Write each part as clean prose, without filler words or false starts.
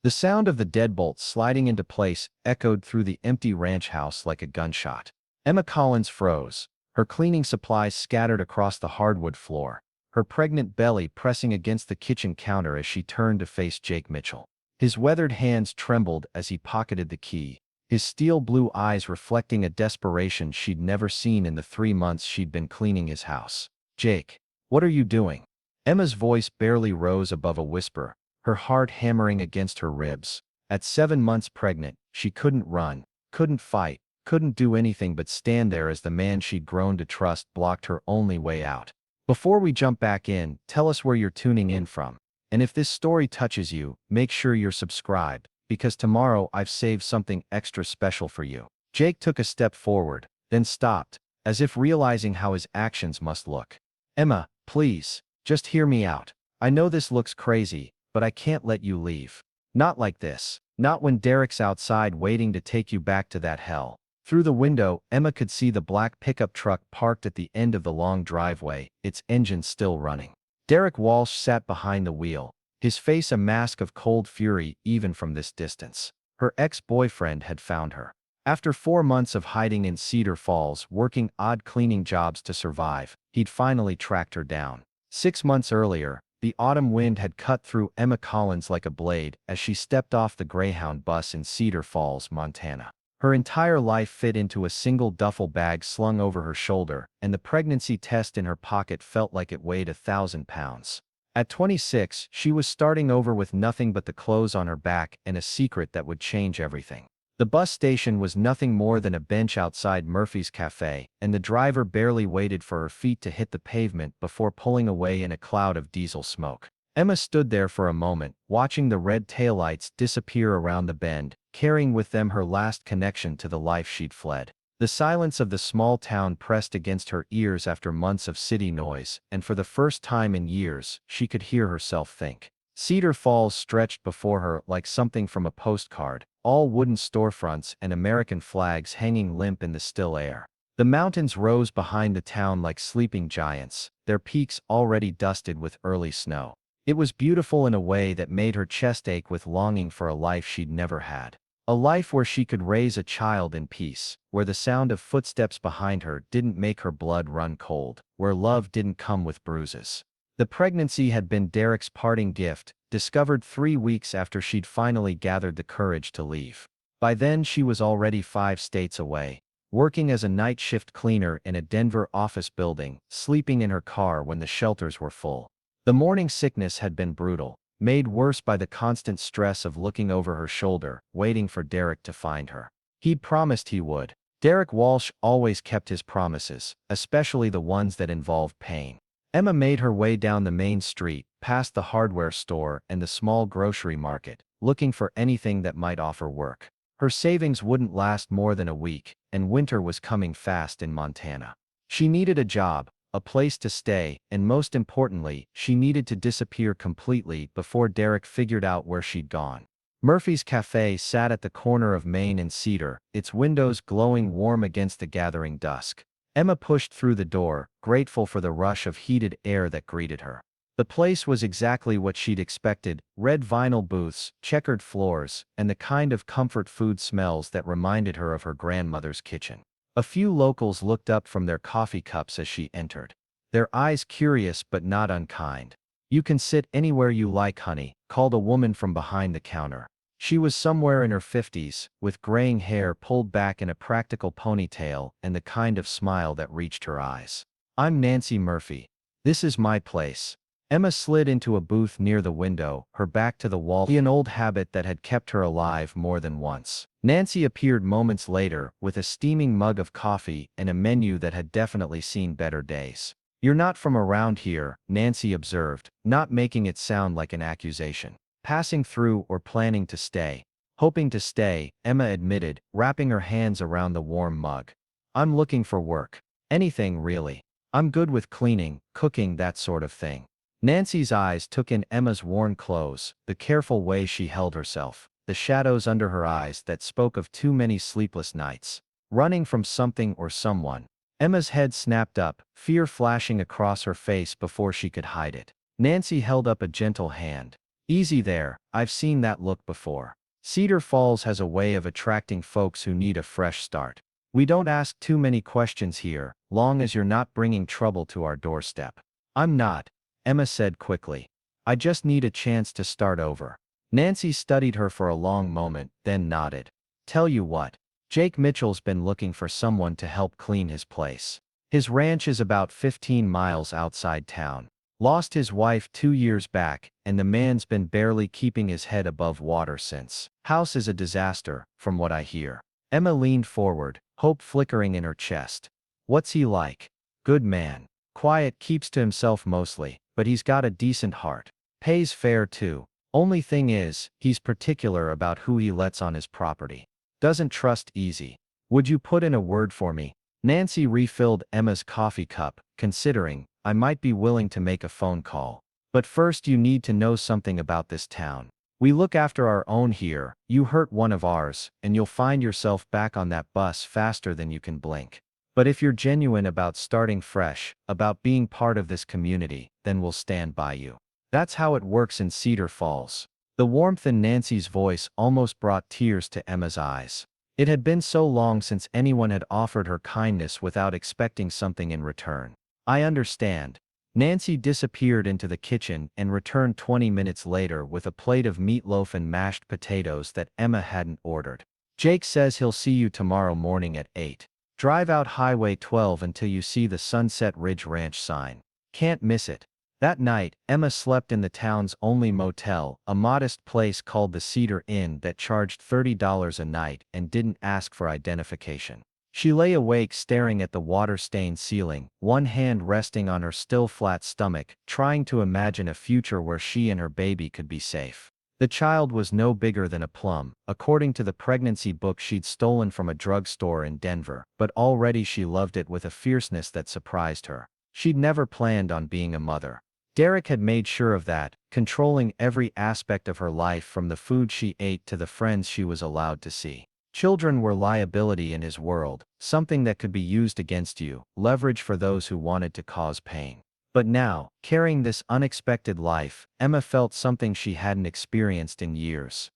The sound of the deadbolt sliding into place echoed through the empty ranch house like a gunshot. Emma Collins froze, her cleaning supplies scattered across the hardwood floor, her pregnant belly pressing against the kitchen counter as she turned to face Jake Mitchell. His weathered hands trembled as he pocketed the key, his steel blue eyes reflecting a desperation she'd never seen in the 3 months she'd been cleaning his house. "Jake, what are you doing?" Emma's voice barely rose above a whisper, her heart hammering against her ribs. At 7 months pregnant, she couldn't run, couldn't fight, couldn't do anything but stand there as the man she'd grown to trust blocked her only way out. Before we jump back in, tell us where you're tuning in from. And if this story touches you, make sure you're subscribed, because tomorrow I've saved something extra special for you. Jake took a step forward, then stopped, as if realizing how his actions must look. "Emma, please, just hear me out. I know this looks crazy, but I can't let you leave. Not like this. Not when Derek's outside waiting to take you back to that hell." Through the window, Emma could see the black pickup truck parked at the end of the long driveway, its engine still running. Derek Walsh sat behind the wheel, his face a mask of cold fury even from this distance. Her ex-boyfriend had found her. After 4 months of hiding in Cedar Falls, working odd cleaning jobs to survive, he'd finally tracked her down. 6 months earlier, the autumn wind had cut through Emma Collins like a blade as she stepped off the Greyhound bus in Cedar Falls, Montana. Her entire life fit into a single duffel bag slung over her shoulder, and the pregnancy test in her pocket felt like it weighed 1,000 pounds. At 26, she was starting over with nothing but the clothes on her back and a secret that would change everything. The bus station was nothing more than a bench outside Murphy's Cafe, and the driver barely waited for her feet to hit the pavement before pulling away in a cloud of diesel smoke. Emma stood there for a moment, watching the red taillights disappear around the bend, carrying with them her last connection to the life she'd fled. The silence of the small town pressed against her ears after months of city noise, and for the first time in years, she could hear herself think. Cedar Falls stretched before her like something from a postcard, all wooden storefronts and American flags hanging limp in the still air. The mountains rose behind the town like sleeping giants, their peaks already dusted with early snow. It was beautiful in a way that made her chest ache with longing for a life she'd never had. A life where she could raise a child in peace, where the sound of footsteps behind her didn't make her blood run cold, where love didn't come with bruises. The pregnancy had been Derek's parting gift, discovered 3 weeks after she'd finally gathered the courage to leave. By then she was already 5 states away, working as a night shift cleaner in a Denver office building, sleeping in her car when the shelters were full. The morning sickness had been brutal, made worse by the constant stress of looking over her shoulder, waiting for Derek to find her. He'd promised he would. Derek Walsh always kept his promises, especially the ones that involved pain. Emma made her way down the main street, past the hardware store and the small grocery market, looking for anything that might offer work. Her savings wouldn't last more than a week, and winter was coming fast in Montana. She needed a job, a place to stay, and most importantly, she needed to disappear completely before Derek figured out where she'd gone. Murphy's Cafe sat at the corner of Main and Cedar, its windows glowing warm against the gathering dusk. Emma pushed through the door, grateful for the rush of heated air that greeted her. The place was exactly what she'd expected: red vinyl booths, checkered floors, and the kind of comfort food smells that reminded her of her grandmother's kitchen. A few locals looked up from their coffee cups as she entered, their eyes curious but not unkind. "You can sit anywhere you like, honey," called a woman from behind the counter. She was somewhere in her 50s, with graying hair pulled back in a practical ponytail and the kind of smile that reached her eyes. "I'm Nancy Murphy. This is my place." Emma slid into a booth near the window, her back to the wall, an old habit that had kept her alive more than once. Nancy appeared moments later, with a steaming mug of coffee and a menu that had definitely seen better days. "You're not from around here," Nancy observed, not making it sound like an accusation. "Passing through or planning to stay?" "Hoping to stay," Emma admitted, wrapping her hands around the warm mug. "I'm looking for work. Anything, really. I'm good with cleaning, cooking, that sort of thing." Nancy's eyes took in Emma's worn clothes, the careful way she held herself, the shadows under her eyes that spoke of too many sleepless nights. Running from something or someone. Emma's head snapped up, fear flashing across her face before she could hide it. Nancy held up a gentle hand. Easy there, I've seen that look before. Cedar Falls has a way of attracting folks who need a fresh start. We don't ask too many questions here, long as you're not bringing trouble to our doorstep. I'm not, Emma said quickly. I just need a chance to start over. Nancy studied her for a long moment, then nodded. Tell you what, Jake Mitchell's been looking for someone to help clean his place. His ranch is about 15 miles outside town. Lost his wife 2 years back, and the man's been barely keeping his head above water since. House is a disaster, from what I hear. Emma leaned forward, hope flickering in her chest. What's he like? Good man. Quiet, keeps to himself mostly, but he's got a decent heart. Pays fair too. Only thing is, he's particular about who he lets on his property. Doesn't trust easy. Would you put in a word for me? Nancy refilled Emma's coffee cup, considering, I might be willing to make a phone call. But first you need to know something about this town. We look after our own here, you hurt one of ours, and you'll find yourself back on that bus faster than you can blink. But if you're genuine about starting fresh, about being part of this community, then we'll stand by you. That's how it works in Cedar Falls. The warmth in Nancy's voice almost brought tears to Emma's eyes. It had been so long since anyone had offered her kindness without expecting something in return. I understand. Nancy disappeared into the kitchen and returned 20 minutes later with a plate of meatloaf and mashed potatoes that Emma hadn't ordered. Jake says he'll see you tomorrow morning at 8. Drive out Highway 12 until you see the Sunset Ridge Ranch sign. Can't miss it. That night, Emma slept in the town's only motel, a modest place called the Cedar Inn that charged $30 a night and didn't ask for identification. She lay awake staring at the water-stained ceiling, one hand resting on her still flat stomach, trying to imagine a future where she and her baby could be safe. The child was no bigger than a plum, according to the pregnancy book she'd stolen from a drugstore in Denver, but already she loved it with a fierceness that surprised her. She'd never planned on being a mother. Derek had made sure of that, controlling every aspect of her life from the food she ate to the friends she was allowed to see. Children were liability in his world, something that could be used against you, leverage for those who wanted to cause pain. But now, carrying this unexpected life, Emma felt something she hadn't experienced in years.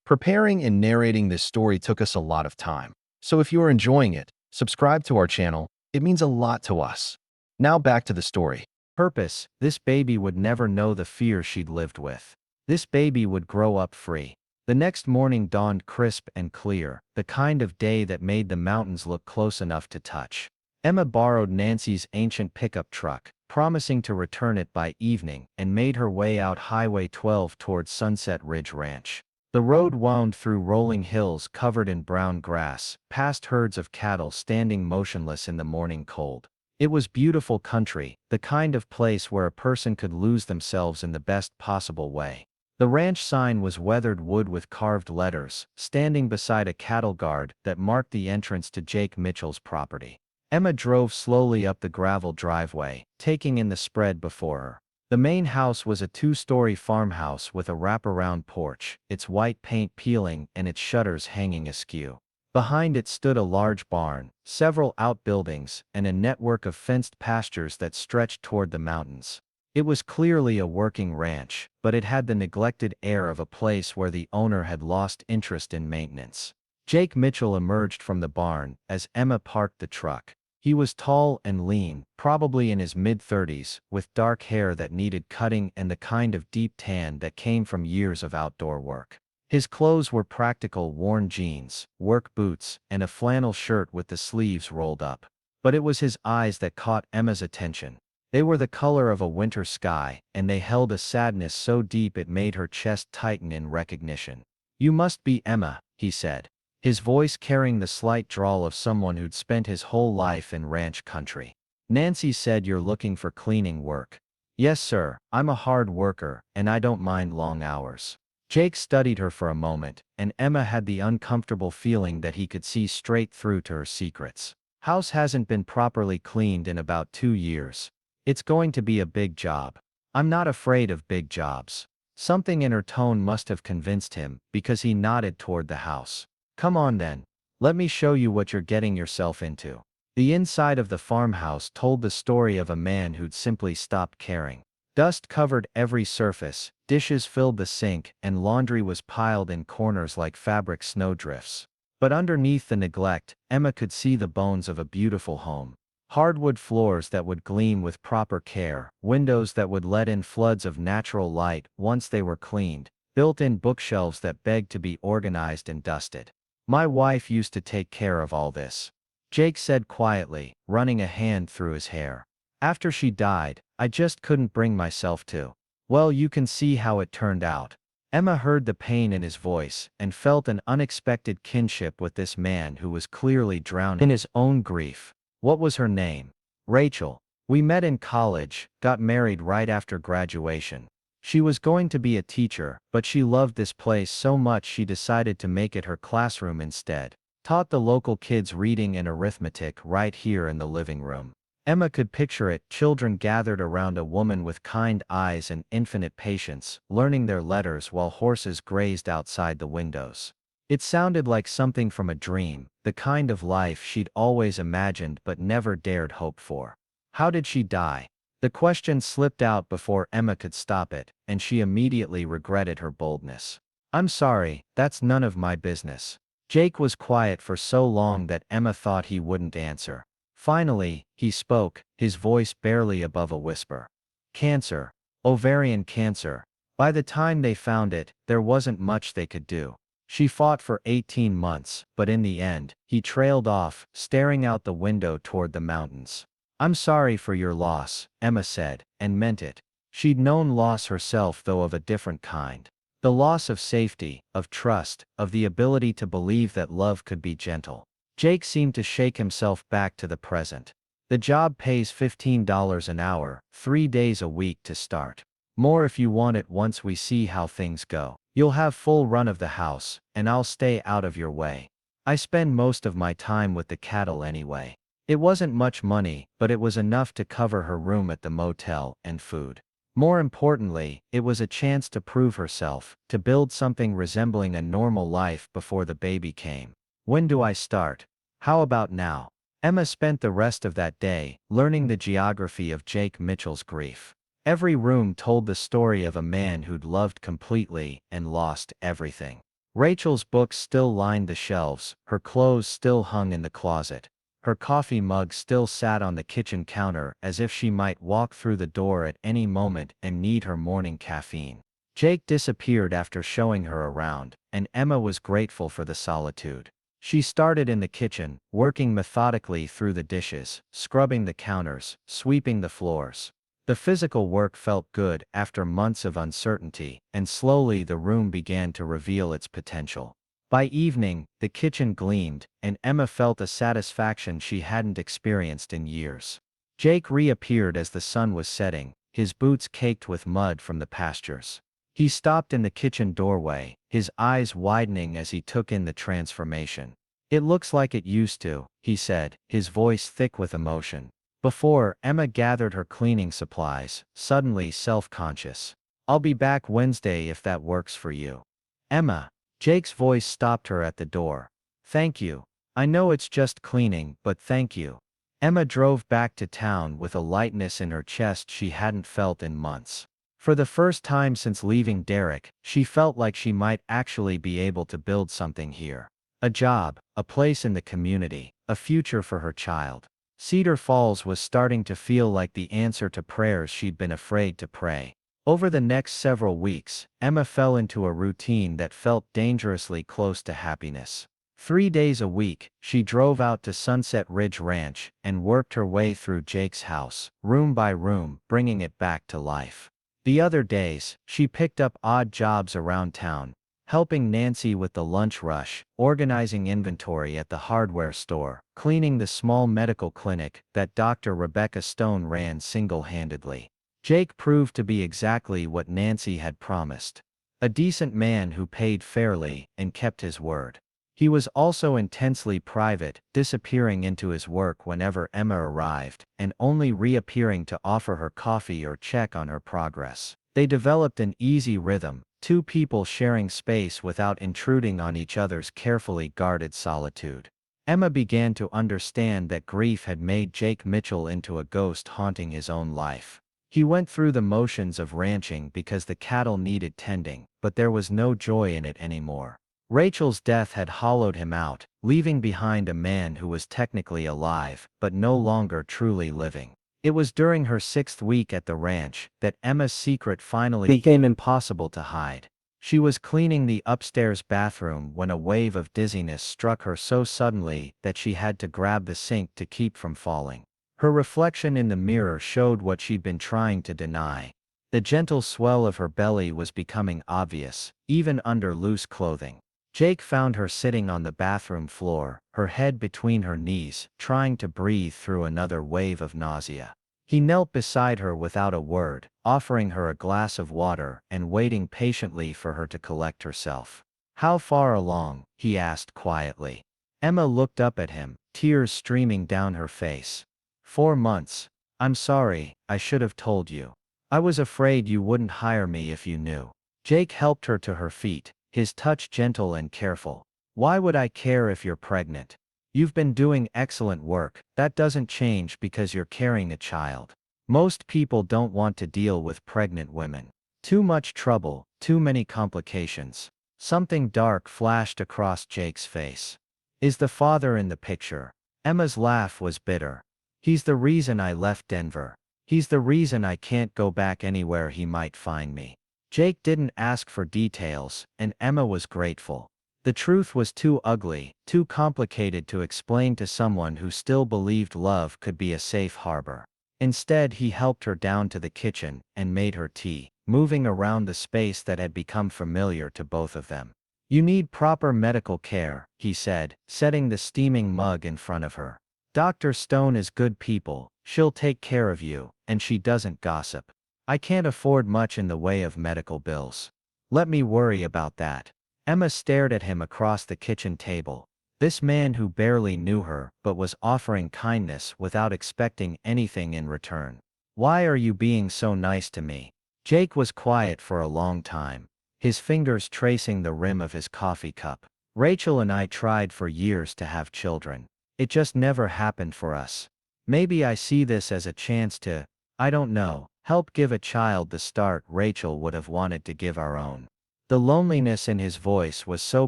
Preparing and narrating this story took us a lot of time. So if you are enjoying it, subscribe to our channel. It means a lot to us. Now back to the story. Purpose: this baby would never know the fear she'd lived with. This baby would grow up free. The next morning dawned crisp and clear, the kind of day that made the mountains look close enough to touch. Emma borrowed Nancy's ancient pickup truck, promising to return it by evening, and made her way out Highway 12 towards Sunset Ridge Ranch. The road wound through rolling hills covered in brown grass, past herds of cattle standing motionless in the morning cold. It was beautiful country, the kind of place where a person could lose themselves in the best possible way. The ranch sign was weathered wood with carved letters, standing beside a cattle guard that marked the entrance to Jake Mitchell's property. Emma drove slowly up the gravel driveway, taking in the spread before her. The main house was a two-story farmhouse with a wraparound porch, its white paint peeling and its shutters hanging askew. Behind it stood a large barn, several outbuildings, and a network of fenced pastures that stretched toward the mountains. It was clearly a working ranch, but it had the neglected air of a place where the owner had lost interest in maintenance. Jake Mitchell emerged from the barn as Emma parked the truck. He was tall and lean, probably in his mid-30s, with dark hair that needed cutting and the kind of deep tan that came from years of outdoor work. His clothes were practical worn jeans, work boots, and a flannel shirt with the sleeves rolled up. But it was his eyes that caught Emma's attention. They were the color of a winter sky, and they held a sadness so deep it made her chest tighten in recognition. "You must be Emma," he said, his voice carrying the slight drawl of someone who'd spent his whole life in ranch country. "Nancy said you're looking for cleaning work." "Yes, sir, I'm a hard worker, and I don't mind long hours." Jake studied her for a moment, and Emma had the uncomfortable feeling that he could see straight through to her secrets. "House hasn't been properly cleaned in about 2 years. It's going to be a big job." "I'm not afraid of big jobs." Something in her tone must have convinced him, because he nodded toward the house. "Come on then. Let me show you what you're getting yourself into." The inside of the farmhouse told the story of a man who'd simply stopped caring. Dust covered every surface, dishes filled the sink, and laundry was piled in corners like fabric snowdrifts. But underneath the neglect, Emma could see the bones of a beautiful home. Hardwood floors that would gleam with proper care, windows that would let in floods of natural light once they were cleaned, built-in bookshelves that begged to be organized and dusted. My wife used to take care of all this, Jake said quietly, running a hand through his hair. After she died, I just couldn't bring myself to. Well, you can see how it turned out. Emma heard the pain in his voice and felt an unexpected kinship with this man who was clearly drowning in his own grief. What was her name? Rachel. We met in college, got married right after graduation. She was going to be a teacher, but she loved this place so much she decided to make it her classroom instead. Taught the local kids reading and arithmetic right here in the living room. Emma could picture it, children gathered around a woman with kind eyes and infinite patience, learning their letters while horses grazed outside the windows. It sounded like something from a dream, the kind of life she'd always imagined but never dared hope for. How did she die? The question slipped out before Emma could stop it, and she immediately regretted her boldness. I'm sorry, that's none of my business. Jake was quiet for so long that Emma thought he wouldn't answer. Finally, he spoke, his voice barely above a whisper. Cancer. Ovarian cancer. By the time they found it, there wasn't much they could do. She fought for 18 months, but in the end, he trailed off, staring out the window toward the mountains. I'm sorry for your loss, Emma said, and meant it. She'd known loss herself, though of a different kind. The loss of safety, of trust, of the ability to believe that love could be gentle. Jake seemed to shake himself back to the present. The job pays $15 an hour, 3 days a week to start. More if you want it once we see how things go. You'll have full run of the house, and I'll stay out of your way. I spend most of my time with the cattle anyway. It wasn't much money, but it was enough to cover her room at the motel and food. More importantly, it was a chance to prove herself, to build something resembling a normal life before the baby came. When do I start? How about now? Emma spent the rest of that day learning the geography of Jake Mitchell's grief. Every room told the story of a man who'd loved completely and lost everything. Rachel's books still lined the shelves, her clothes still hung in the closet. Her coffee mug still sat on the kitchen counter as if she might walk through the door at any moment and need her morning caffeine. Jake disappeared after showing her around, and Emma was grateful for the solitude. She started in the kitchen, working methodically through the dishes, scrubbing the counters, sweeping the floors. The physical work felt good after months of uncertainty, and slowly the room began to reveal its potential. By evening, the kitchen gleamed, and Emma felt a satisfaction she hadn't experienced in years. Jake reappeared as the sun was setting, his boots caked with mud from the pastures. He stopped in the kitchen doorway, his eyes widening as he took in the transformation. It looks like it used to, he said, his voice thick with emotion. Before, Emma gathered her cleaning supplies, suddenly self-conscious. I'll be back Wednesday if that works for you. Emma. Jake's voice stopped her at the door. Thank you. I know it's just cleaning, but thank you. Emma drove back to town with a lightness in her chest she hadn't felt in months. For the first time since leaving Derek, she felt like she might actually be able to build something here. A job, a place in the community, a future for her child. Cedar Falls was starting to feel like the answer to prayers she'd been afraid to pray. Over the next several weeks, Emma fell into a routine that felt dangerously close to happiness. 3 days a week, she drove out to Sunset Ridge Ranch and worked her way through Jake's house, room by room, bringing it back to life. The other days, she picked up odd jobs around town, helping Nancy with the lunch rush, organizing inventory at the hardware store, cleaning the small medical clinic that Dr. Rebecca Stone ran single-handedly. Jake proved to be exactly what Nancy had promised. A decent man who paid fairly and kept his word. He was also intensely private, disappearing into his work whenever Emma arrived, and only reappearing to offer her coffee or check on her progress. They developed an easy rhythm, two people sharing space without intruding on each other's carefully guarded solitude. Emma began to understand that grief had made Jake Mitchell into a ghost haunting his own life. He went through the motions of ranching because the cattle needed tending, but there was no joy in it anymore. Rachel's death had hollowed him out, leaving behind a man who was technically alive, but no longer truly living. It was during her 6th week at the ranch that Emma's secret finally became impossible to hide. She was cleaning the upstairs bathroom when a wave of dizziness struck her so suddenly that she had to grab the sink to keep from falling. Her reflection in the mirror showed what she'd been trying to deny. The gentle swell of her belly was becoming obvious, even under loose clothing. Jake found her sitting on the bathroom floor, her head between her knees, trying to breathe through another wave of nausea. He knelt beside her without a word, offering her a glass of water and waiting patiently for her to collect herself. "How far along?" he asked quietly. Emma looked up at him, tears streaming down her face. 4 months. "I'm sorry, I should have told you. I was afraid you wouldn't hire me if you knew." Jake helped her to her feet, his touch gentle and careful. "Why would I care if you're pregnant? You've been doing excellent work. That doesn't change because you're carrying a child. Most people don't want to deal with pregnant women. Too much trouble, too many complications." Something dark flashed across Jake's face. "Is the father in the picture?" Emma's laugh was bitter. "He's the reason I left Denver. He's the reason I can't go back anywhere he might find me." Jake didn't ask for details, and Emma was grateful. The truth was too ugly, too complicated to explain to someone who still believed love could be a safe harbor. Instead, he helped her down to the kitchen and made her tea, moving around the space that had become familiar to both of them. "You need proper medical care," he said, setting the steaming mug in front of her. "Dr. Stone is good people, she'll take care of you, and she doesn't gossip. I can't afford much in the way of medical bills. Let me worry about that." Emma stared at him across the kitchen table. This man who barely knew her but was offering kindness without expecting anything in return. "Why are you being so nice to me?" Jake was quiet for a long time, his fingers tracing the rim of his coffee cup. "Rachel and I tried for years to have children. It just never happened for us. Maybe I see this as a chance to, I don't know, help give a child the start Rachel would have wanted to give our own." The loneliness in his voice was so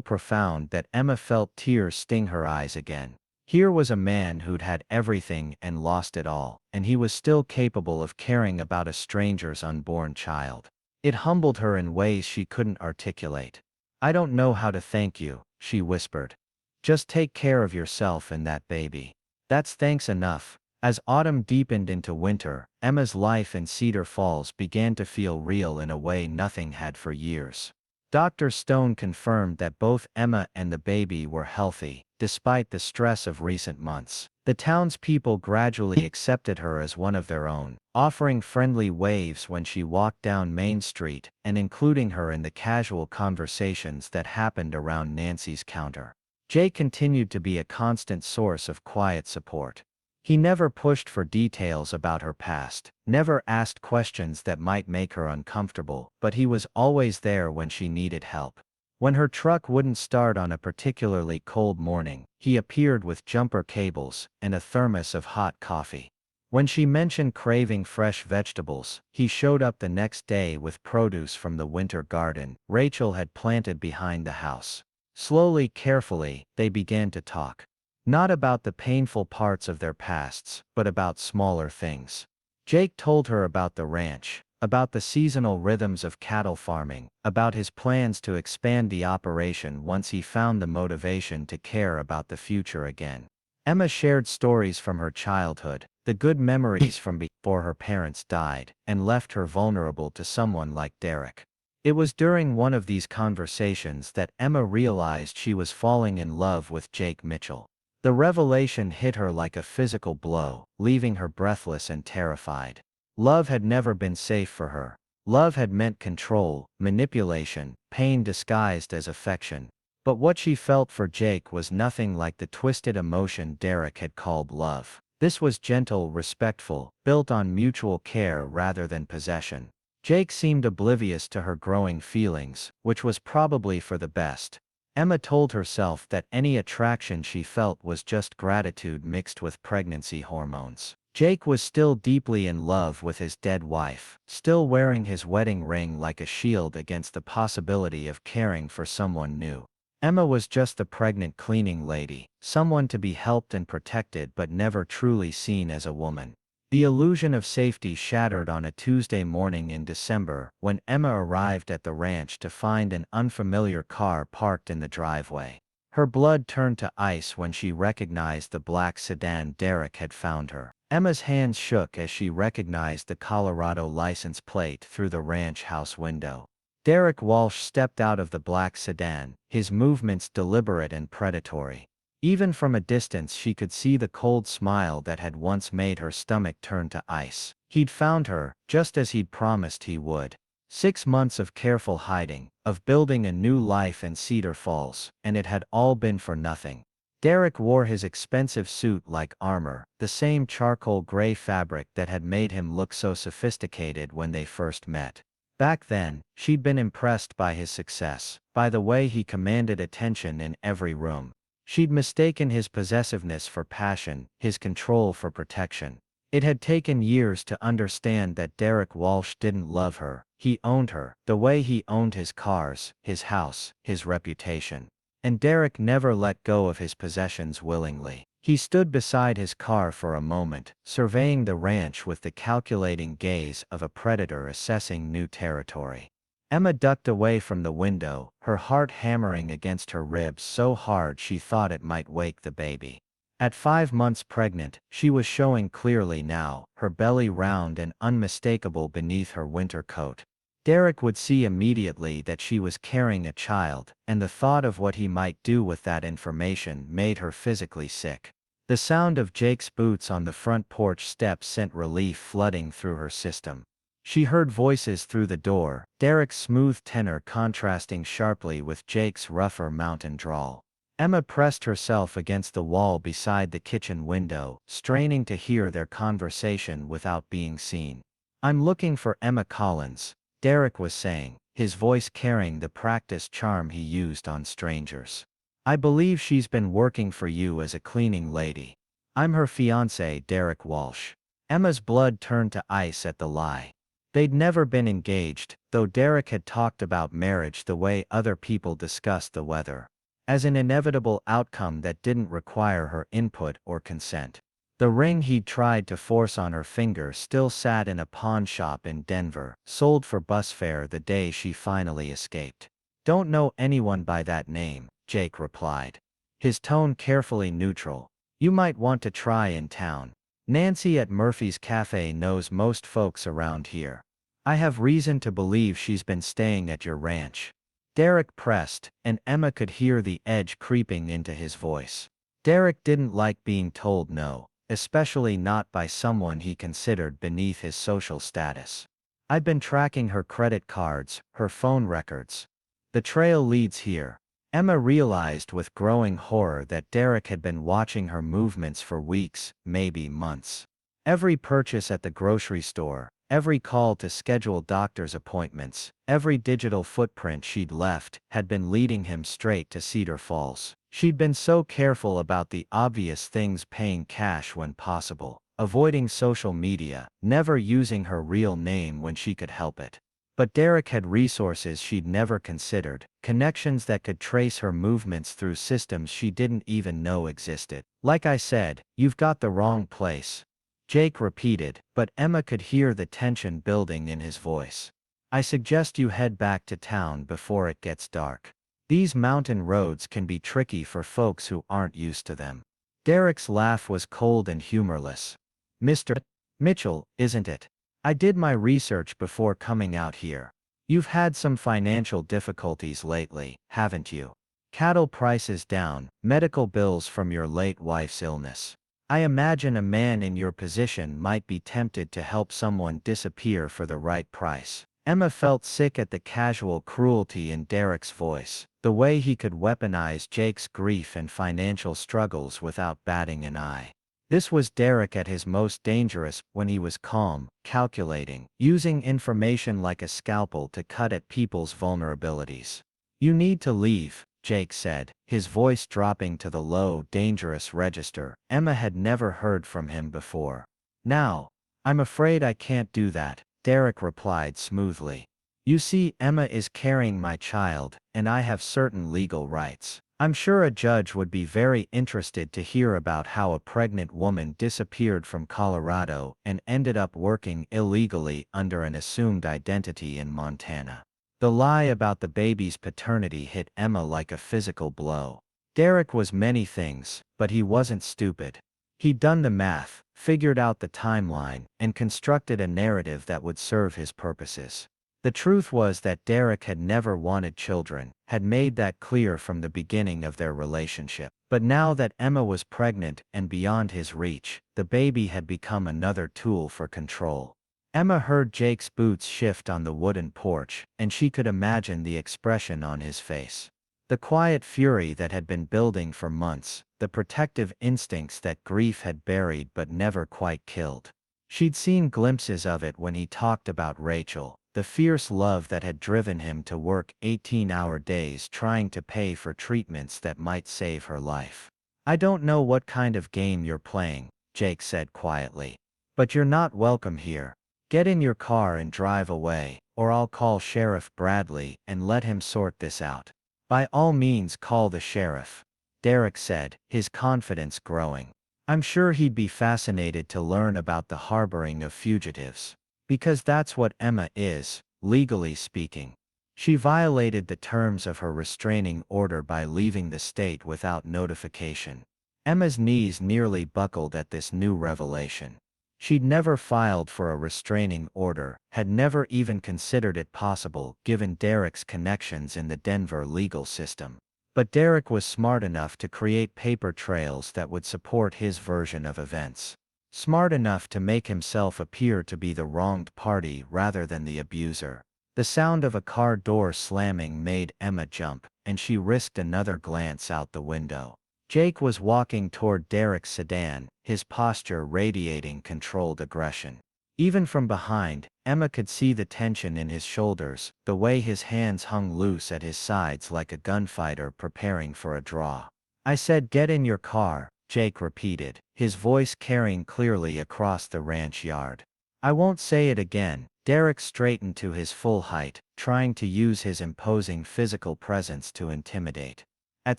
profound that Emma felt tears sting her eyes again. Here was a man who'd had everything and lost it all, and he was still capable of caring about a stranger's unborn child. It humbled her in ways she couldn't articulate. "I don't know how to thank you," she whispered. "Just take care of yourself and that baby. That's thanks enough." As autumn deepened into winter, Emma's life in Cedar Falls began to feel real in a way nothing had for years. Dr. Stone confirmed that both Emma and the baby were healthy, despite the stress of recent months. The townspeople gradually accepted her as one of their own, offering friendly waves when she walked down Main Street and including her in the casual conversations that happened around Nancy's counter. Jay continued to be a constant source of quiet support. He never pushed for details about her past, never asked questions that might make her uncomfortable, but he was always there when she needed help. When her truck wouldn't start on a particularly cold morning, he appeared with jumper cables and a thermos of hot coffee. When she mentioned craving fresh vegetables, he showed up the next day with produce from the winter garden Rachel had planted behind the house. Slowly, carefully, they began to talk. Not about the painful parts of their pasts, but about smaller things. Jake told her about the ranch, about the seasonal rhythms of cattle farming, about his plans to expand the operation once he found the motivation to care about the future again. Emma shared stories from her childhood, the good memories from before her parents died, and left her vulnerable to someone like Derek. It was during one of these conversations that Emma realized she was falling in love with Jake Mitchell. The revelation hit her like a physical blow, leaving her breathless and terrified. Love had never been safe for her. Love had meant control, manipulation, pain disguised as affection. But what she felt for Jake was nothing like the twisted emotion Derek had called love. This was gentle, respectful, built on mutual care rather than possession. Jake seemed oblivious to her growing feelings, which was probably for the best. Emma told herself that any attraction she felt was just gratitude mixed with pregnancy hormones. Jake was still deeply in love with his dead wife, still wearing his wedding ring like a shield against the possibility of caring for someone new. Emma was just the pregnant cleaning lady, someone to be helped and protected but never truly seen as a woman. The illusion of safety shattered on a Tuesday morning in December when Emma arrived at the ranch to find an unfamiliar car parked in the driveway. Her blood turned to ice when she recognized the black sedan Derek had found her. Emma's hands shook as she recognized the Colorado license plate through the ranch house window. Derek Walsh stepped out of the black sedan, his movements deliberate and predatory. Even from a distance she could see the cold smile that had once made her stomach turn to ice. He'd found her, just as he'd promised he would. 6 months of careful hiding, of building a new life in Cedar Falls, and it had all been for nothing. Derek wore his expensive suit like armor, the same charcoal gray fabric that had made him look so sophisticated when they first met. Back then, she'd been impressed by his success, by the way he commanded attention in every room. She'd mistaken his possessiveness for passion, his control for protection. It had taken years to understand that Derek Walsh didn't love her, he owned her, the way he owned his cars, his house, his reputation. And Derek never let go of his possessions willingly. He stood beside his car for a moment, surveying the ranch with the calculating gaze of a predator assessing new territory. Emma ducked away from the window, her heart hammering against her ribs so hard she thought it might wake the baby. At 5 months pregnant, she was showing clearly now, her belly round and unmistakable beneath her winter coat. Derek would see immediately that she was carrying a child, and the thought of what he might do with that information made her physically sick. The sound of Jake's boots on the front porch steps sent relief flooding through her system. She heard voices through the door, Derek's smooth tenor contrasting sharply with Jake's rougher mountain drawl. Emma pressed herself against the wall beside the kitchen window, straining to hear their conversation without being seen. "I'm looking for Emma Collins," Derek was saying, his voice carrying the practiced charm he used on strangers. "I believe she's been working for you as a cleaning lady." "I'm her fiancé, Derek Walsh." Emma's blood turned to ice at the lie. They'd never been engaged, though Derek had talked about marriage the way other people discussed the weather, as an inevitable outcome that didn't require her input or consent. The ring he'd tried to force on her finger still sat in a pawn shop in Denver, sold for bus fare the day she finally escaped. "Don't know anyone by that name," Jake replied, his tone carefully neutral. "You might want to try in town. Nancy at Murphy's Cafe knows most folks around here. I have reason to believe she's been staying at your ranch." Derek pressed, and Emma could hear the edge creeping into his voice. Derek didn't like being told no, especially not by someone he considered beneath his social status. "I've been tracking her credit cards, her phone records. The trail leads here." Emma realized with growing horror that Derek had been watching her movements for weeks, maybe months. Every purchase at the grocery store, every call to schedule doctor's appointments, every digital footprint she'd left, had been leading him straight to Cedar Falls. She'd been so careful about the obvious things, paying cash when possible, avoiding social media, never using her real name when she could help it. But Derek had resources she'd never considered, connections that could trace her movements through systems she didn't even know existed. "Like I said, you've got the wrong place," Jake repeated, but Emma could hear the tension building in his voice. "I suggest you head back to town before it gets dark. These mountain roads can be tricky for folks who aren't used to them." Derek's laugh was cold and humorless. "Mr. Mitchell, isn't it? I did my research before coming out here. You've had some financial difficulties lately, haven't you? Cattle prices down, medical bills from your late wife's illness. I imagine a man in your position might be tempted to help someone disappear for the right price." Emma felt sick at the casual cruelty in Derek's voice, the way he could weaponize Jake's grief and financial struggles without batting an eye. This was Derek at his most dangerous, when he was calm, calculating, using information like a scalpel to cut at people's vulnerabilities. "You need to leave," Jake said, his voice dropping to the low, dangerous register Emma had never heard from him before. Now, I'm afraid I can't do that, Derek replied smoothly. You see, Emma is carrying my child, and I have certain legal rights. I'm sure a judge would be very interested to hear about how a pregnant woman disappeared from Colorado and ended up working illegally under an assumed identity in Montana. The lie about the baby's paternity hit Emma like a physical blow. Derek was many things, but he wasn't stupid. He'd done the math, figured out the timeline, and constructed a narrative that would serve his purposes. The truth was that Derek had never wanted children, had made that clear from the beginning of their relationship. But now that Emma was pregnant and beyond his reach, the baby had become another tool for control. Emma heard Jake's boots shift on the wooden porch, and she could imagine the expression on his face. The quiet fury that had been building for months, the protective instincts that grief had buried but never quite killed. She'd seen glimpses of it when he talked about Rachel, the fierce love that had driven him to work 18-hour days trying to pay for treatments that might save her life. I don't know what kind of game you're playing, Jake said quietly. But you're not welcome here. Get in your car and drive away, or I'll call Sheriff Bradley and let him sort this out. By all means call the sheriff, Derek said, his confidence growing. I'm sure he'd be fascinated to learn about the harboring of fugitives. Because that's what Emma is, legally speaking. She violated the terms of her restraining order by leaving the state without notification. Emma's knees nearly buckled at this new revelation. She'd never filed for a restraining order, had never even considered it possible given Derek's connections in the Denver legal system. But Derek was smart enough to create paper trails that would support his version of events. Smart enough to make himself appear to be the wronged party rather than the abuser. The sound of a car door slamming made Emma jump, and she risked another glance out the window. Jake was walking toward Derek's sedan, his posture radiating controlled aggression. Even from behind, Emma could see the tension in his shoulders, the way his hands hung loose at his sides like a gunfighter preparing for a draw. I said get in your car, Jake repeated, his voice carrying clearly across the ranch yard. I won't say it again. Derek straightened to his full height, trying to use his imposing physical presence to intimidate. At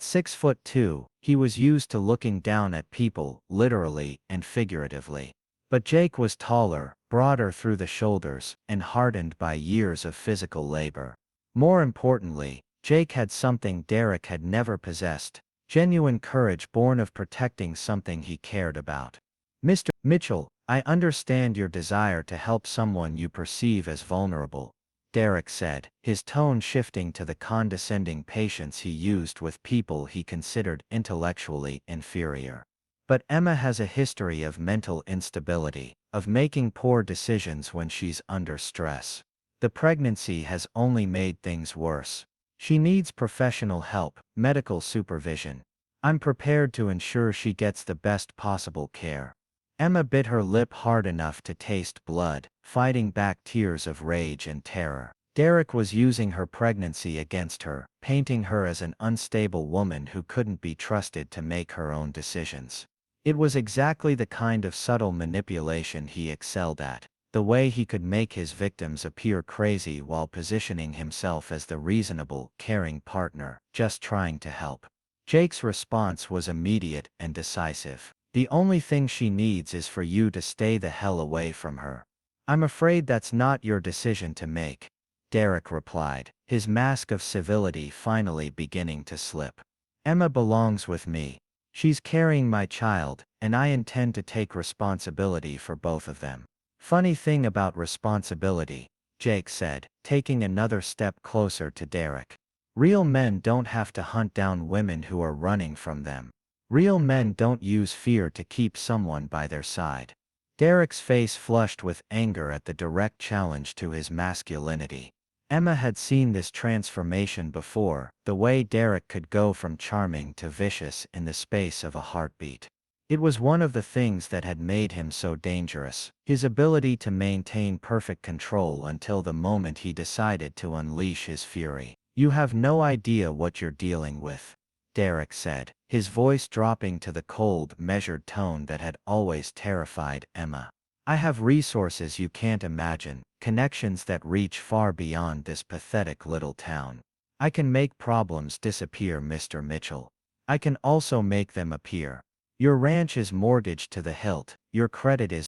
6'2", he was used to looking down at people, literally and figuratively. But Jake was taller, broader through the shoulders, and hardened by years of physical labor. More importantly, Jake had something Derek had never possessed. Genuine courage born of protecting something he cared about. Mr. Mitchell, I understand your desire to help someone you perceive as vulnerable, Derek said, his tone shifting to the condescending patience he used with people he considered intellectually inferior. But Emma has a history of mental instability, of making poor decisions when she's under stress. The pregnancy has only made things worse. She needs professional help, medical supervision. I'm prepared to ensure she gets the best possible care. Emma bit her lip hard enough to taste blood, fighting back tears of rage and terror. Derek was using her pregnancy against her, painting her as an unstable woman who couldn't be trusted to make her own decisions. It was exactly the kind of subtle manipulation he excelled at. The way he could make his victims appear crazy while positioning himself as the reasonable, caring partner, just trying to help. Jake's response was immediate and decisive. The only thing she needs is for you to stay the hell away from her. I'm afraid that's not your decision to make, Derek replied, his mask of civility finally beginning to slip. Emma belongs with me. She's carrying my child, and I intend to take responsibility for both of them. Funny thing about responsibility, Jake said, taking another step closer to Derek. Real men don't have to hunt down women who are running from them. Real men don't use fear to keep someone by their side. Derek's face flushed with anger at the direct challenge to his masculinity. Emma had seen this transformation before, the way Derek could go from charming to vicious in the space of a heartbeat. It was one of the things that had made him so dangerous, his ability to maintain perfect control until the moment he decided to unleash his fury. You have no idea what you're dealing with, Derek said, his voice dropping to the cold, measured tone that had always terrified Emma. I have resources you can't imagine, connections that reach far beyond this pathetic little town. I can make problems disappear, Mr. Mitchell. I can also make them appear. Your ranch is mortgaged to the hilt, your credit is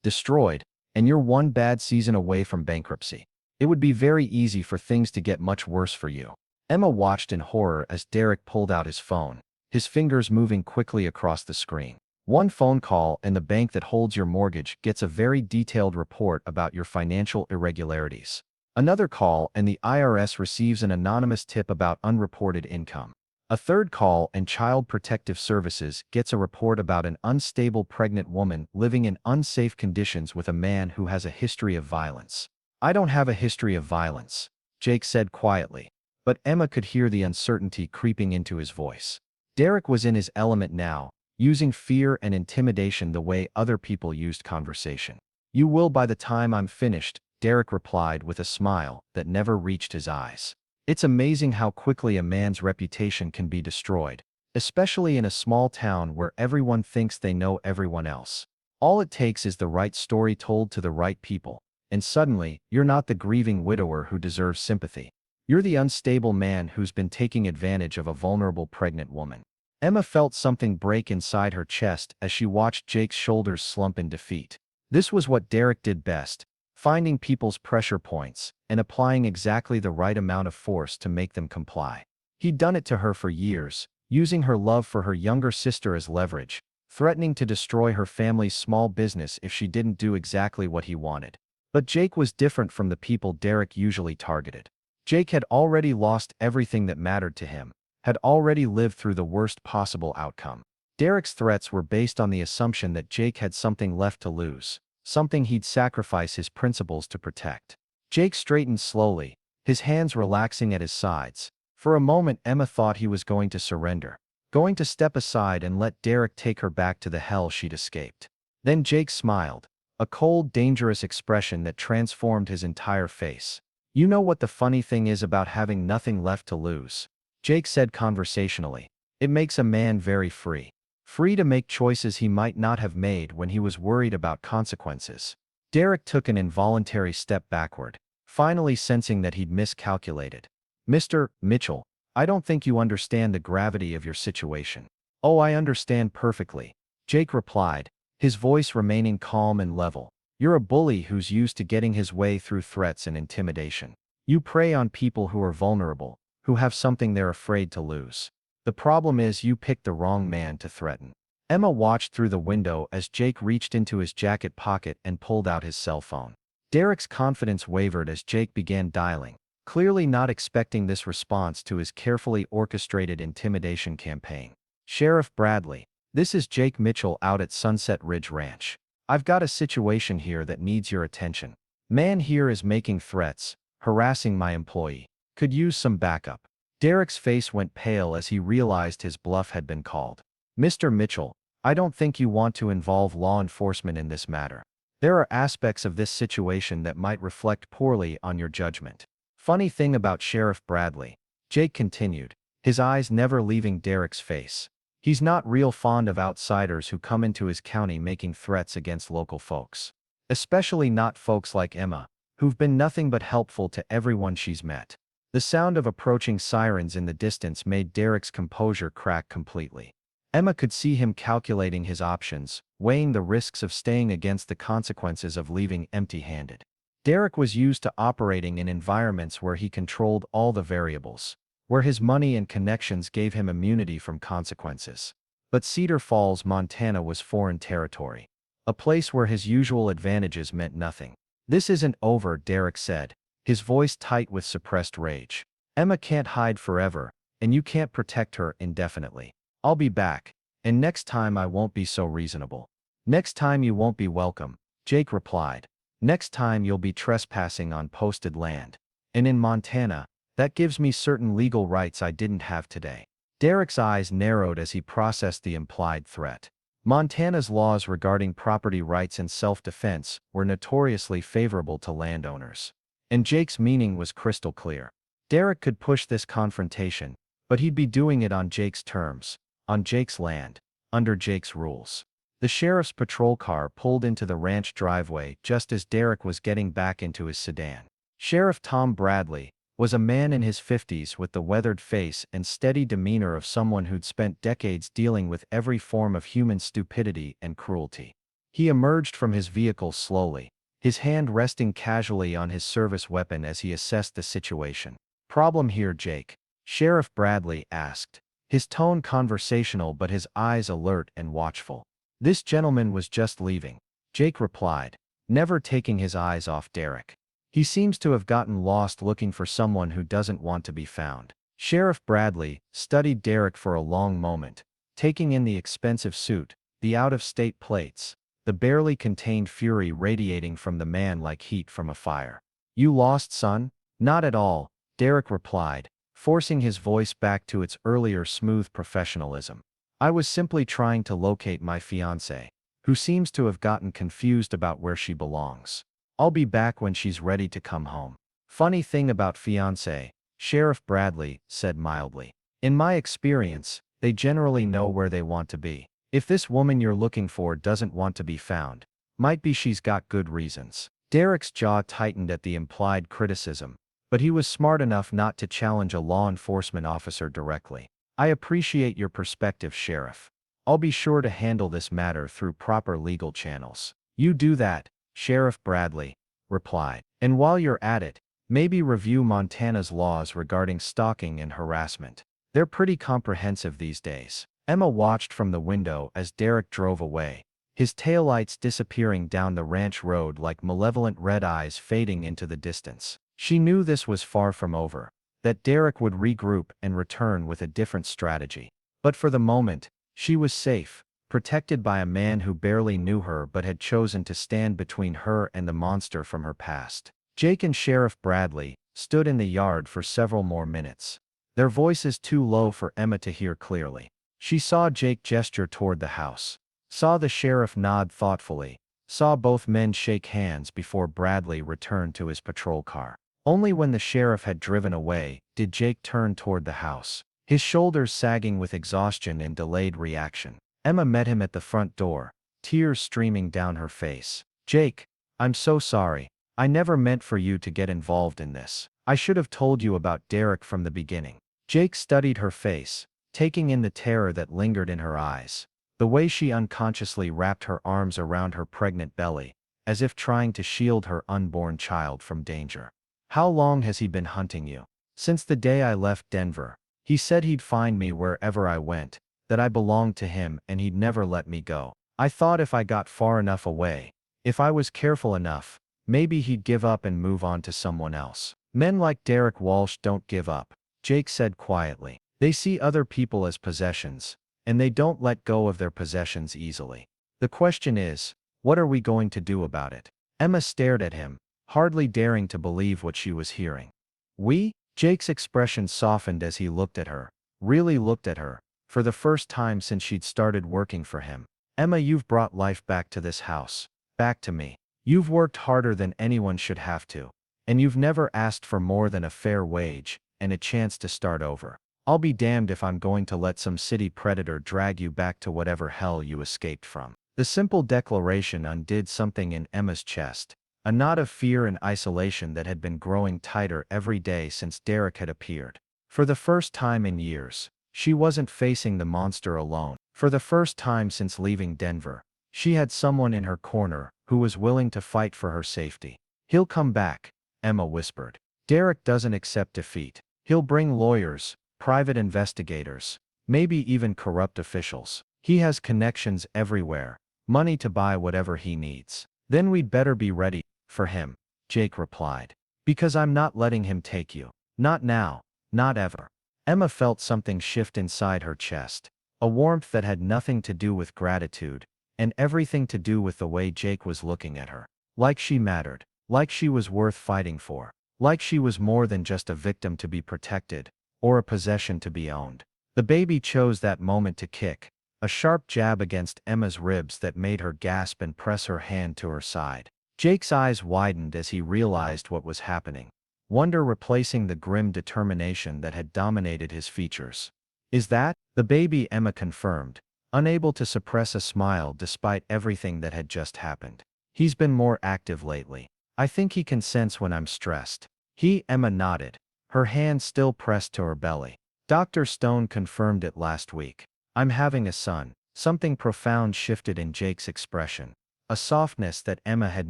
destroyed, and you're one bad season away from bankruptcy. It would be very easy for things to get much worse for you. Emma watched in horror as Derek pulled out his phone, his fingers moving quickly across the screen. One phone call and the bank that holds your mortgage gets a very detailed report about your financial irregularities. Another call and the IRS receives an anonymous tip about unreported income. A third call and Child Protective Services gets a report about an unstable pregnant woman living in unsafe conditions with a man who has a history of violence. I don't have a history of violence, Jake said quietly, but Emma could hear the uncertainty creeping into his voice. Derek was in his element now, using fear and intimidation the way other people used conversation. You will by the time I'm finished, Derek replied with a smile that never reached his eyes. It's amazing how quickly a man's reputation can be destroyed, especially in a small town where everyone thinks they know everyone else. All it takes is the right story told to the right people, and suddenly, you're not the grieving widower who deserves sympathy. You're the unstable man who's been taking advantage of a vulnerable pregnant woman. Emma felt something break inside her chest as she watched Jake's shoulders slump in defeat. This was what Derek did best, finding people's pressure points and applying exactly the right amount of force to make them comply. He'd done it to her for years, using her love for her younger sister as leverage, threatening to destroy her family's small business if she didn't do exactly what he wanted. But Jake was different from the people Derek usually targeted. Jake had already lost everything that mattered to him, had already lived through the worst possible outcome. Derek's threats were based on the assumption that Jake had something left to lose, something he'd sacrifice his principles to protect. Jake straightened slowly, his hands relaxing at his sides. For a moment Emma thought he was going to surrender, going to step aside and let Derek take her back to the hell she'd escaped. Then Jake smiled, a cold, dangerous expression that transformed his entire face. You know what the funny thing is about having nothing left to lose? Jake said conversationally. It makes a man very free. Free to make choices he might not have made when he was worried about consequences. Derek took an involuntary step backward, finally sensing that he'd miscalculated. Mr. Mitchell, I don't think you understand the gravity of your situation. Oh, I understand perfectly, Jake replied, his voice remaining calm and level. You're a bully who's used to getting his way through threats and intimidation. You prey on people who are vulnerable, who have something they're afraid to lose. The problem is you picked the wrong man to threaten. Emma watched through the window as Jake reached into his jacket pocket and pulled out his cell phone. Derek's confidence wavered as Jake began dialing, clearly not expecting this response to his carefully orchestrated intimidation campaign. Sheriff Bradley, this is Jake Mitchell out at Sunset Ridge Ranch. I've got a situation here that needs your attention. Man here is making threats, harassing my employee. Could use some backup. Derek's face went pale as he realized his bluff had been called. Mr. Mitchell, I don't think you want to involve law enforcement in this matter. There are aspects of this situation that might reflect poorly on your judgment. Funny thing about Sheriff Bradley, Jake continued, his eyes never leaving Derek's face. He's not real fond of outsiders who come into his county making threats against local folks. Especially not folks like Emma, who've been nothing but helpful to everyone she's met. The sound of approaching sirens in the distance made Derek's composure crack completely. Emma could see him calculating his options, weighing the risks of staying against the consequences of leaving empty-handed. Derek was used to operating in environments where he controlled all the variables, where his money and connections gave him immunity from consequences. But Cedar Falls, Montana was foreign territory, a place where his usual advantages meant nothing. This isn't over, Derek said, his voice tight with suppressed rage. Emma can't hide forever, and you can't protect her indefinitely. I'll be back, and next time I won't be so reasonable. Next time you won't be welcome, Jake replied. Next time you'll be trespassing on posted land. And in Montana, that gives me certain legal rights I didn't have today. Derek's eyes narrowed as he processed the implied threat. Montana's laws regarding property rights and self-defense were notoriously favorable to landowners. And Jake's meaning was crystal clear. Derek could push this confrontation, but he'd be doing it on Jake's terms, on Jake's land, under Jake's rules. The sheriff's patrol car pulled into the ranch driveway just as Derek was getting back into his sedan. Sheriff Tom Bradley was a man in his 50s with the weathered face and steady demeanor of someone who'd spent decades dealing with every form of human stupidity and cruelty. He emerged from his vehicle slowly, his hand resting casually on his service weapon as he assessed the situation. "Problem here, Jake?" Sheriff Bradley asked, his tone conversational but his eyes alert and watchful. "This gentleman was just leaving," Jake replied, never taking his eyes off Derek. "He seems to have gotten lost looking for someone who doesn't want to be found." Sheriff Bradley studied Derek for a long moment, taking in the expensive suit, the out-of-state plates, the barely contained fury radiating from the man like heat from a fire. "You lost, son?" "Not at all," Derek replied, forcing his voice back to its earlier smooth professionalism. "I was simply trying to locate my fiancée, who seems to have gotten confused about where she belongs. I'll be back when she's ready to come home." "Funny thing about fiancé," Sheriff Bradley said mildly. "In my experience, they generally know where they want to be. If this woman you're looking for doesn't want to be found, might be she's got good reasons." Derek's jaw tightened at the implied criticism, but he was smart enough not to challenge a law enforcement officer directly. "I appreciate your perspective, Sheriff. I'll be sure to handle this matter through proper legal channels." "You do that," Sheriff Bradley replied. "And while you're at it, maybe review Montana's laws regarding stalking and harassment. They're pretty comprehensive these days." Emma watched from the window as Derek drove away, his taillights disappearing down the ranch road like malevolent red eyes fading into the distance. She knew this was far from over, that Derek would regroup and return with a different strategy. But for the moment, she was safe, protected by a man who barely knew her but had chosen to stand between her and the monster from her past. Jake and Sheriff Bradley stood in the yard for several more minutes, their voices too low for Emma to hear clearly. She saw Jake gesture toward the house, saw the sheriff nod thoughtfully, saw both men shake hands before Bradley returned to his patrol car. Only when the sheriff had driven away did Jake turn toward the house, his shoulders sagging with exhaustion and delayed reaction. Emma met him at the front door, tears streaming down her face. "Jake, I'm so sorry. I never meant for you to get involved in this. I should have told you about Derek from the beginning." Jake studied her face, taking in the terror that lingered in her eyes, the way she unconsciously wrapped her arms around her pregnant belly, as if trying to shield her unborn child from danger. "How long has he been hunting you?" "Since the day I left Denver. He said he'd find me wherever I went, that I belonged to him and he'd never let me go. I thought if I got far enough away, if I was careful enough, maybe he'd give up and move on to someone else." "Men like Derek Walsh don't give up," Jake said quietly. "They see other people as possessions, and they don't let go of their possessions easily. The question is, what are we going to do about it?" Emma stared at him, hardly daring to believe what she was hearing. "We?" Jake's expression softened as he looked at her, really looked at her, for the first time since she'd started working for him. "Emma, you've brought life back to this house, back to me. You've worked harder than anyone should have to, and you've never asked for more than a fair wage and a chance to start over. I'll be damned if I'm going to let some city predator drag you back to whatever hell you escaped from." The simple declaration undid something in Emma's chest, a knot of fear and isolation that had been growing tighter every day since Derek had appeared. For the first time in years, she wasn't facing the monster alone. For the first time since leaving Denver, she had someone in her corner who was willing to fight for her safety. "He'll come back," Emma whispered. "Derek doesn't accept defeat. He'll bring lawyers, private investigators, maybe even corrupt officials. He has connections everywhere, money to buy whatever he needs." "Then we'd better be ready for him," Jake replied. "Because I'm not letting him take you. Not now, not ever." Emma felt something shift inside her chest, a warmth that had nothing to do with gratitude, and everything to do with the way Jake was looking at her. Like she mattered, like she was worth fighting for, like she was more than just a victim to be protected, or a possession to be owned. The baby chose that moment to kick, a sharp jab against Emma's ribs that made her gasp and press her hand to her side. Jake's eyes widened as he realized what was happening, wonder replacing the grim determination that had dominated his features. "Is that the baby?" Emma confirmed, unable to suppress a smile despite everything that had just happened. He's been more active lately. I think he can sense when I'm stressed. Emma nodded, her hand still pressed to her belly. Dr. Stone confirmed it last week. I'm having a son. Something profound shifted in Jake's expression, a softness that Emma had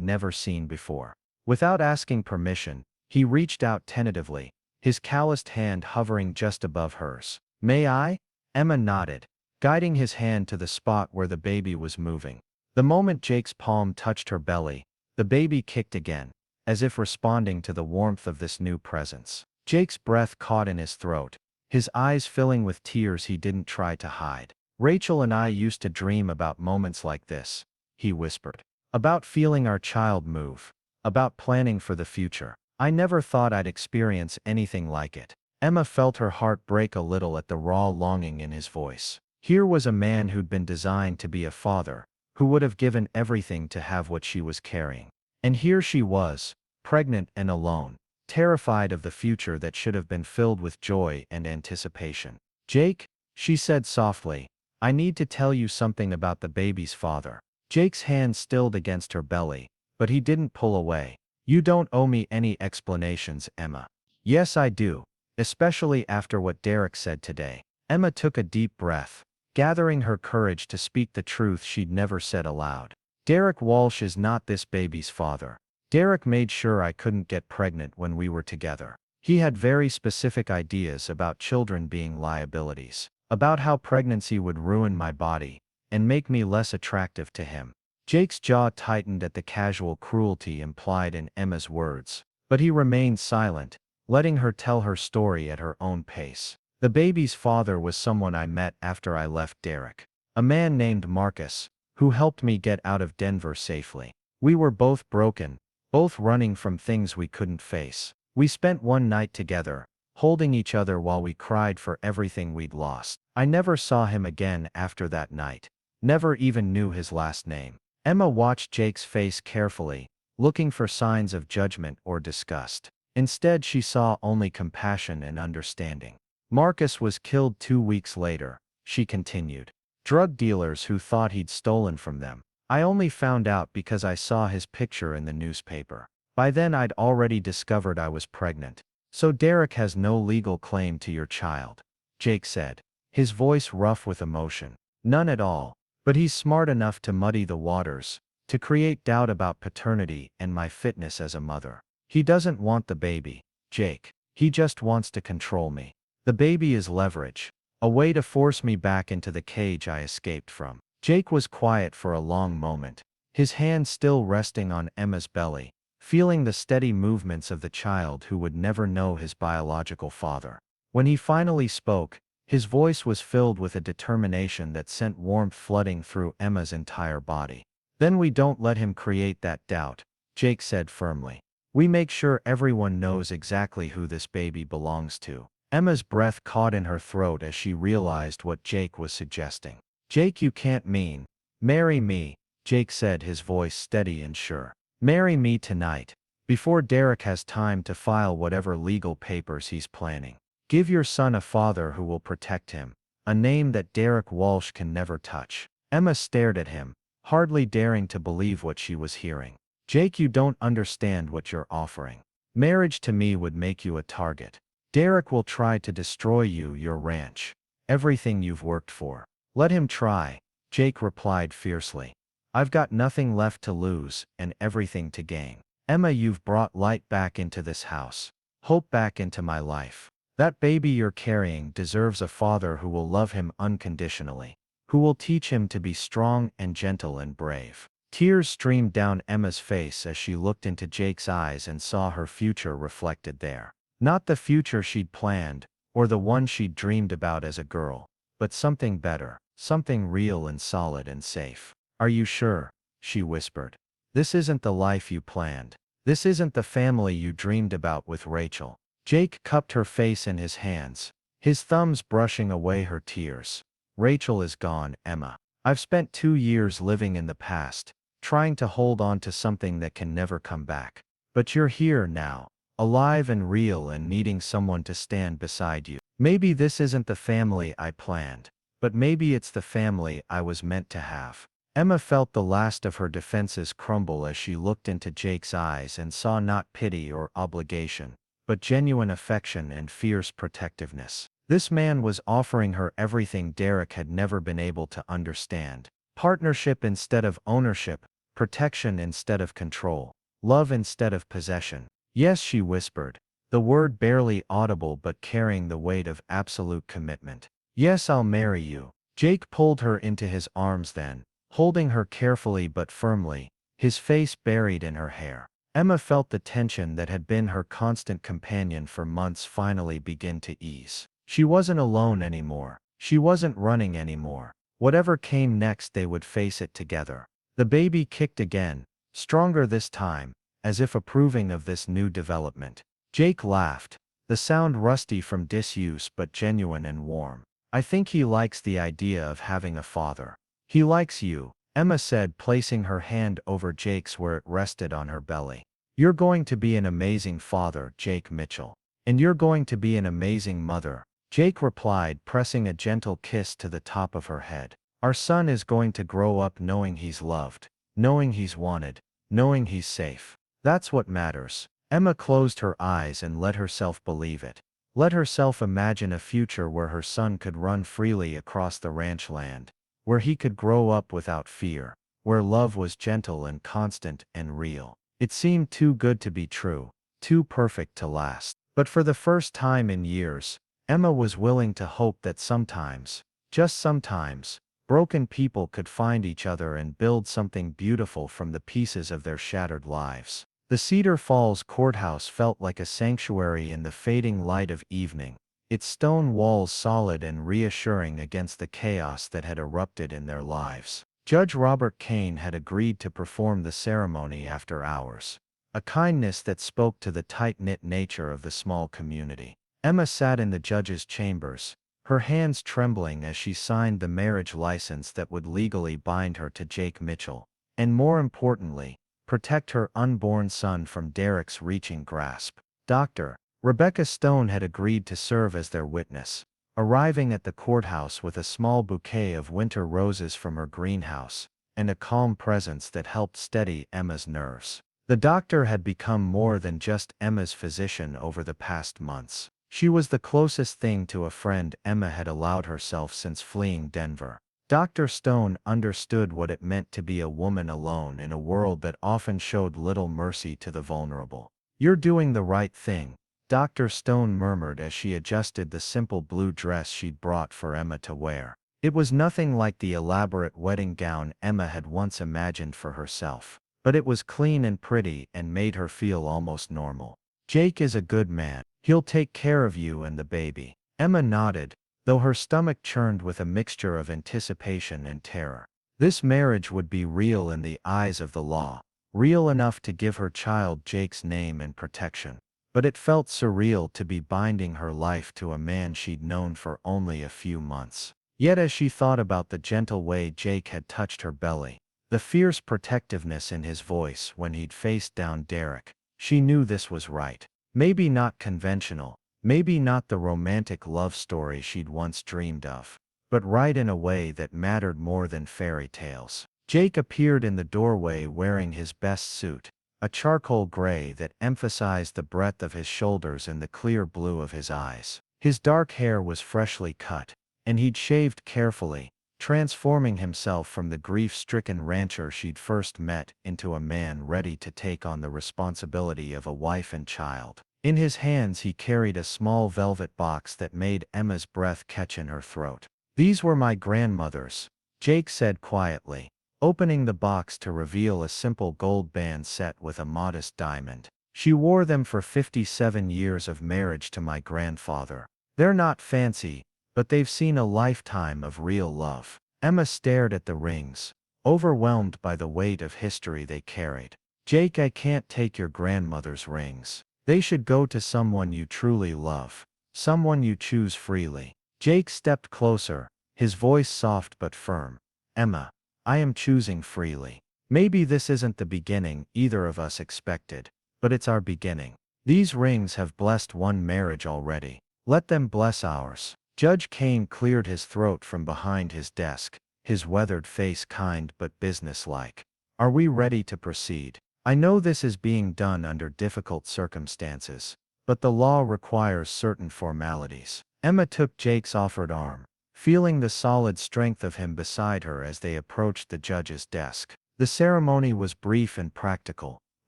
never seen before. Without asking permission, he reached out tentatively, his calloused hand hovering just above hers. May I? Emma nodded, guiding his hand to the spot where the baby was moving. The moment Jake's palm touched her belly, the baby kicked again, as if responding to the warmth of this new presence. Jake's breath caught in his throat, his eyes filling with tears he didn't try to hide. Rachel and I used to dream about moments like this, he whispered. About feeling our child move, about planning for the future. I never thought I'd experience anything like it. Emma felt her heart break a little at the raw longing in his voice. Here was a man who'd been designed to be a father, who would have given everything to have what she was carrying. And here she was, pregnant and alone, terrified of the future that should have been filled with joy and anticipation. Jake, she said softly, I need to tell you something about the baby's father. Jake's hand stilled against her belly, but he didn't pull away. You don't owe me any explanations, Emma. Yes, I do, especially after what Derek said today. Emma took a deep breath, gathering her courage to speak the truth she'd never said aloud. Derek Walsh is not this baby's father. Derek made sure I couldn't get pregnant when we were together. He had very specific ideas about children being liabilities, about how pregnancy would ruin my body and make me less attractive to him. Jake's jaw tightened at the casual cruelty implied in Emma's words, but he remained silent, letting her tell her story at her own pace. The baby's father was someone I met after I left Derek, a man named Marcus, who helped me get out of Denver safely. We were both broken, both running from things we couldn't face. We spent one night together, holding each other while we cried for everything we'd lost. I never saw him again after that night, never even knew his last name. Emma watched Jake's face carefully, looking for signs of judgment or disgust. Instead, she saw only compassion and understanding. Marcus was killed 2 weeks later, she continued. Drug dealers who thought he'd stolen from them. I only found out because I saw his picture in the newspaper. By then I'd already discovered I was pregnant. So Derek has no legal claim to your child, Jake said, his voice rough with emotion. None at all, but he's smart enough to muddy the waters, to create doubt about paternity and my fitness as a mother. He doesn't want the baby, Jake. He just wants to control me. The baby is leverage, a way to force me back into the cage I escaped from. Jake was quiet for a long moment, his hand still resting on Emma's belly, feeling the steady movements of the child who would never know his biological father. When he finally spoke, his voice was filled with a determination that sent warmth flooding through Emma's entire body. Then we don't let him create that doubt, Jake said firmly. We make sure everyone knows exactly who this baby belongs to. Emma's breath caught in her throat as she realized what Jake was suggesting. Jake, you can't mean. Marry me, Jake said, his voice steady and sure. Marry me tonight, before Derek has time to file whatever legal papers he's planning. Give your son a father who will protect him, a name that Derek Walsh can never touch. Emma stared at him, hardly daring to believe what she was hearing. Jake, you don't understand what you're offering. Marriage to me would make you a target. Derek will try to destroy you, your ranch, everything you've worked for. Let him try, Jake replied fiercely. I've got nothing left to lose and everything to gain. Emma, you've brought light back into this house, hope back into my life. That baby you're carrying deserves a father who will love him unconditionally, who will teach him to be strong and gentle and brave. Tears streamed down Emma's face as she looked into Jake's eyes and saw her future reflected there. Not the future she'd planned, or the one she'd dreamed about as a girl, but something better, something real and solid and safe. Are you sure? She whispered. This isn't the life you planned. This isn't the family you dreamed about with Rachel. Jake cupped her face in his hands, his thumbs brushing away her tears. Rachel is gone, Emma. I've spent 2 years living in the past, trying to hold on to something that can never come back. But you're here now, alive and real and needing someone to stand beside you. Maybe this isn't the family I planned, but maybe it's the family I was meant to have. Emma felt the last of her defenses crumble as she looked into Jake's eyes and saw not pity or obligation, but genuine affection and fierce protectiveness. This man was offering her everything Derek had never been able to understand. Partnership instead of ownership, protection instead of control, love instead of possession. Yes, she whispered, the word barely audible but carrying the weight of absolute commitment. Yes, I'll marry you. Jake pulled her into his arms then, holding her carefully but firmly, his face buried in her hair. Emma felt the tension that had been her constant companion for months finally begin to ease. She wasn't alone anymore. She wasn't running anymore. Whatever came next, they would face it together. The baby kicked again, stronger this time, as if approving of this new development. Jake laughed, the sound rusty from disuse but genuine and warm. I think he likes the idea of having a father. He likes you, Emma said, placing her hand over Jake's where it rested on her belly. You're going to be an amazing father, Jake Mitchell. And you're going to be an amazing mother, Jake replied, pressing a gentle kiss to the top of her head. Our son is going to grow up knowing he's loved, knowing he's wanted, knowing he's safe. That's what matters. Emma closed her eyes and let herself believe it. Let herself imagine a future where her son could run freely across the ranch land, where he could grow up without fear, where love was gentle and constant and real. It seemed too good to be true, too perfect to last. But for the first time in years, Emma was willing to hope that sometimes, just sometimes, broken people could find each other and build something beautiful from the pieces of their shattered lives. The Cedar Falls courthouse felt like a sanctuary in the fading light of evening, its stone walls solid and reassuring against the chaos that had erupted in their lives. Judge Robert Kane had agreed to perform the ceremony after hours, a kindness that spoke to the tight-knit nature of the small community. Emma sat in the judge's chambers, her hands trembling as she signed the marriage license that would legally bind her to Jake Mitchell, and more importantly, protect her unborn son from Derek's reaching grasp. Dr. Rebecca Stone had agreed to serve as their witness, arriving at the courthouse with a small bouquet of winter roses from her greenhouse, and a calm presence that helped steady Emma's nerves. The doctor had become more than just Emma's physician over the past months. She was the closest thing to a friend Emma had allowed herself since fleeing Denver. Dr. Stone understood what it meant to be a woman alone in a world that often showed little mercy to the vulnerable. You're doing the right thing, Dr. Stone murmured as she adjusted the simple blue dress she'd brought for Emma to wear. It was nothing like the elaborate wedding gown Emma had once imagined for herself, but it was clean and pretty and made her feel almost normal. Jake is a good man. He'll take care of you and the baby. Emma nodded, though her stomach churned with a mixture of anticipation and terror. This marriage would be real in the eyes of the law, real enough to give her child Jake's name and protection. But it felt surreal to be binding her life to a man she'd known for only a few months. Yet as she thought about the gentle way Jake had touched her belly, the fierce protectiveness in his voice when he'd faced down Derek, she knew this was right. Maybe not conventional, maybe not the romantic love story she'd once dreamed of, but right in a way that mattered more than fairy tales. Jake appeared in the doorway wearing his best suit, a charcoal gray that emphasized the breadth of his shoulders and the clear blue of his eyes. His dark hair was freshly cut, and he'd shaved carefully, transforming himself from the grief-stricken rancher she'd first met into a man ready to take on the responsibility of a wife and child. In his hands he carried a small velvet box that made Emma's breath catch in her throat. These were my grandmother's, Jake said quietly, opening the box to reveal a simple gold band set with a modest diamond. She wore them for 57 years of marriage to my grandfather. They're not fancy, but they've seen a lifetime of real love. Emma stared at the rings, overwhelmed by the weight of history they carried. Jake, I can't take your grandmother's rings. They should go to someone you truly love, someone you choose freely. Jake stepped closer, his voice soft but firm. Emma, I am choosing freely. Maybe this isn't the beginning either of us expected, but it's our beginning. These rings have blessed one marriage already. Let them bless ours. Judge Kane cleared his throat from behind his desk, his weathered face kind but businesslike. Are we ready to proceed? I know this is being done under difficult circumstances, but the law requires certain formalities. Emma took Jake's offered arm, feeling the solid strength of him beside her as they approached the judge's desk. The ceremony was brief and practical,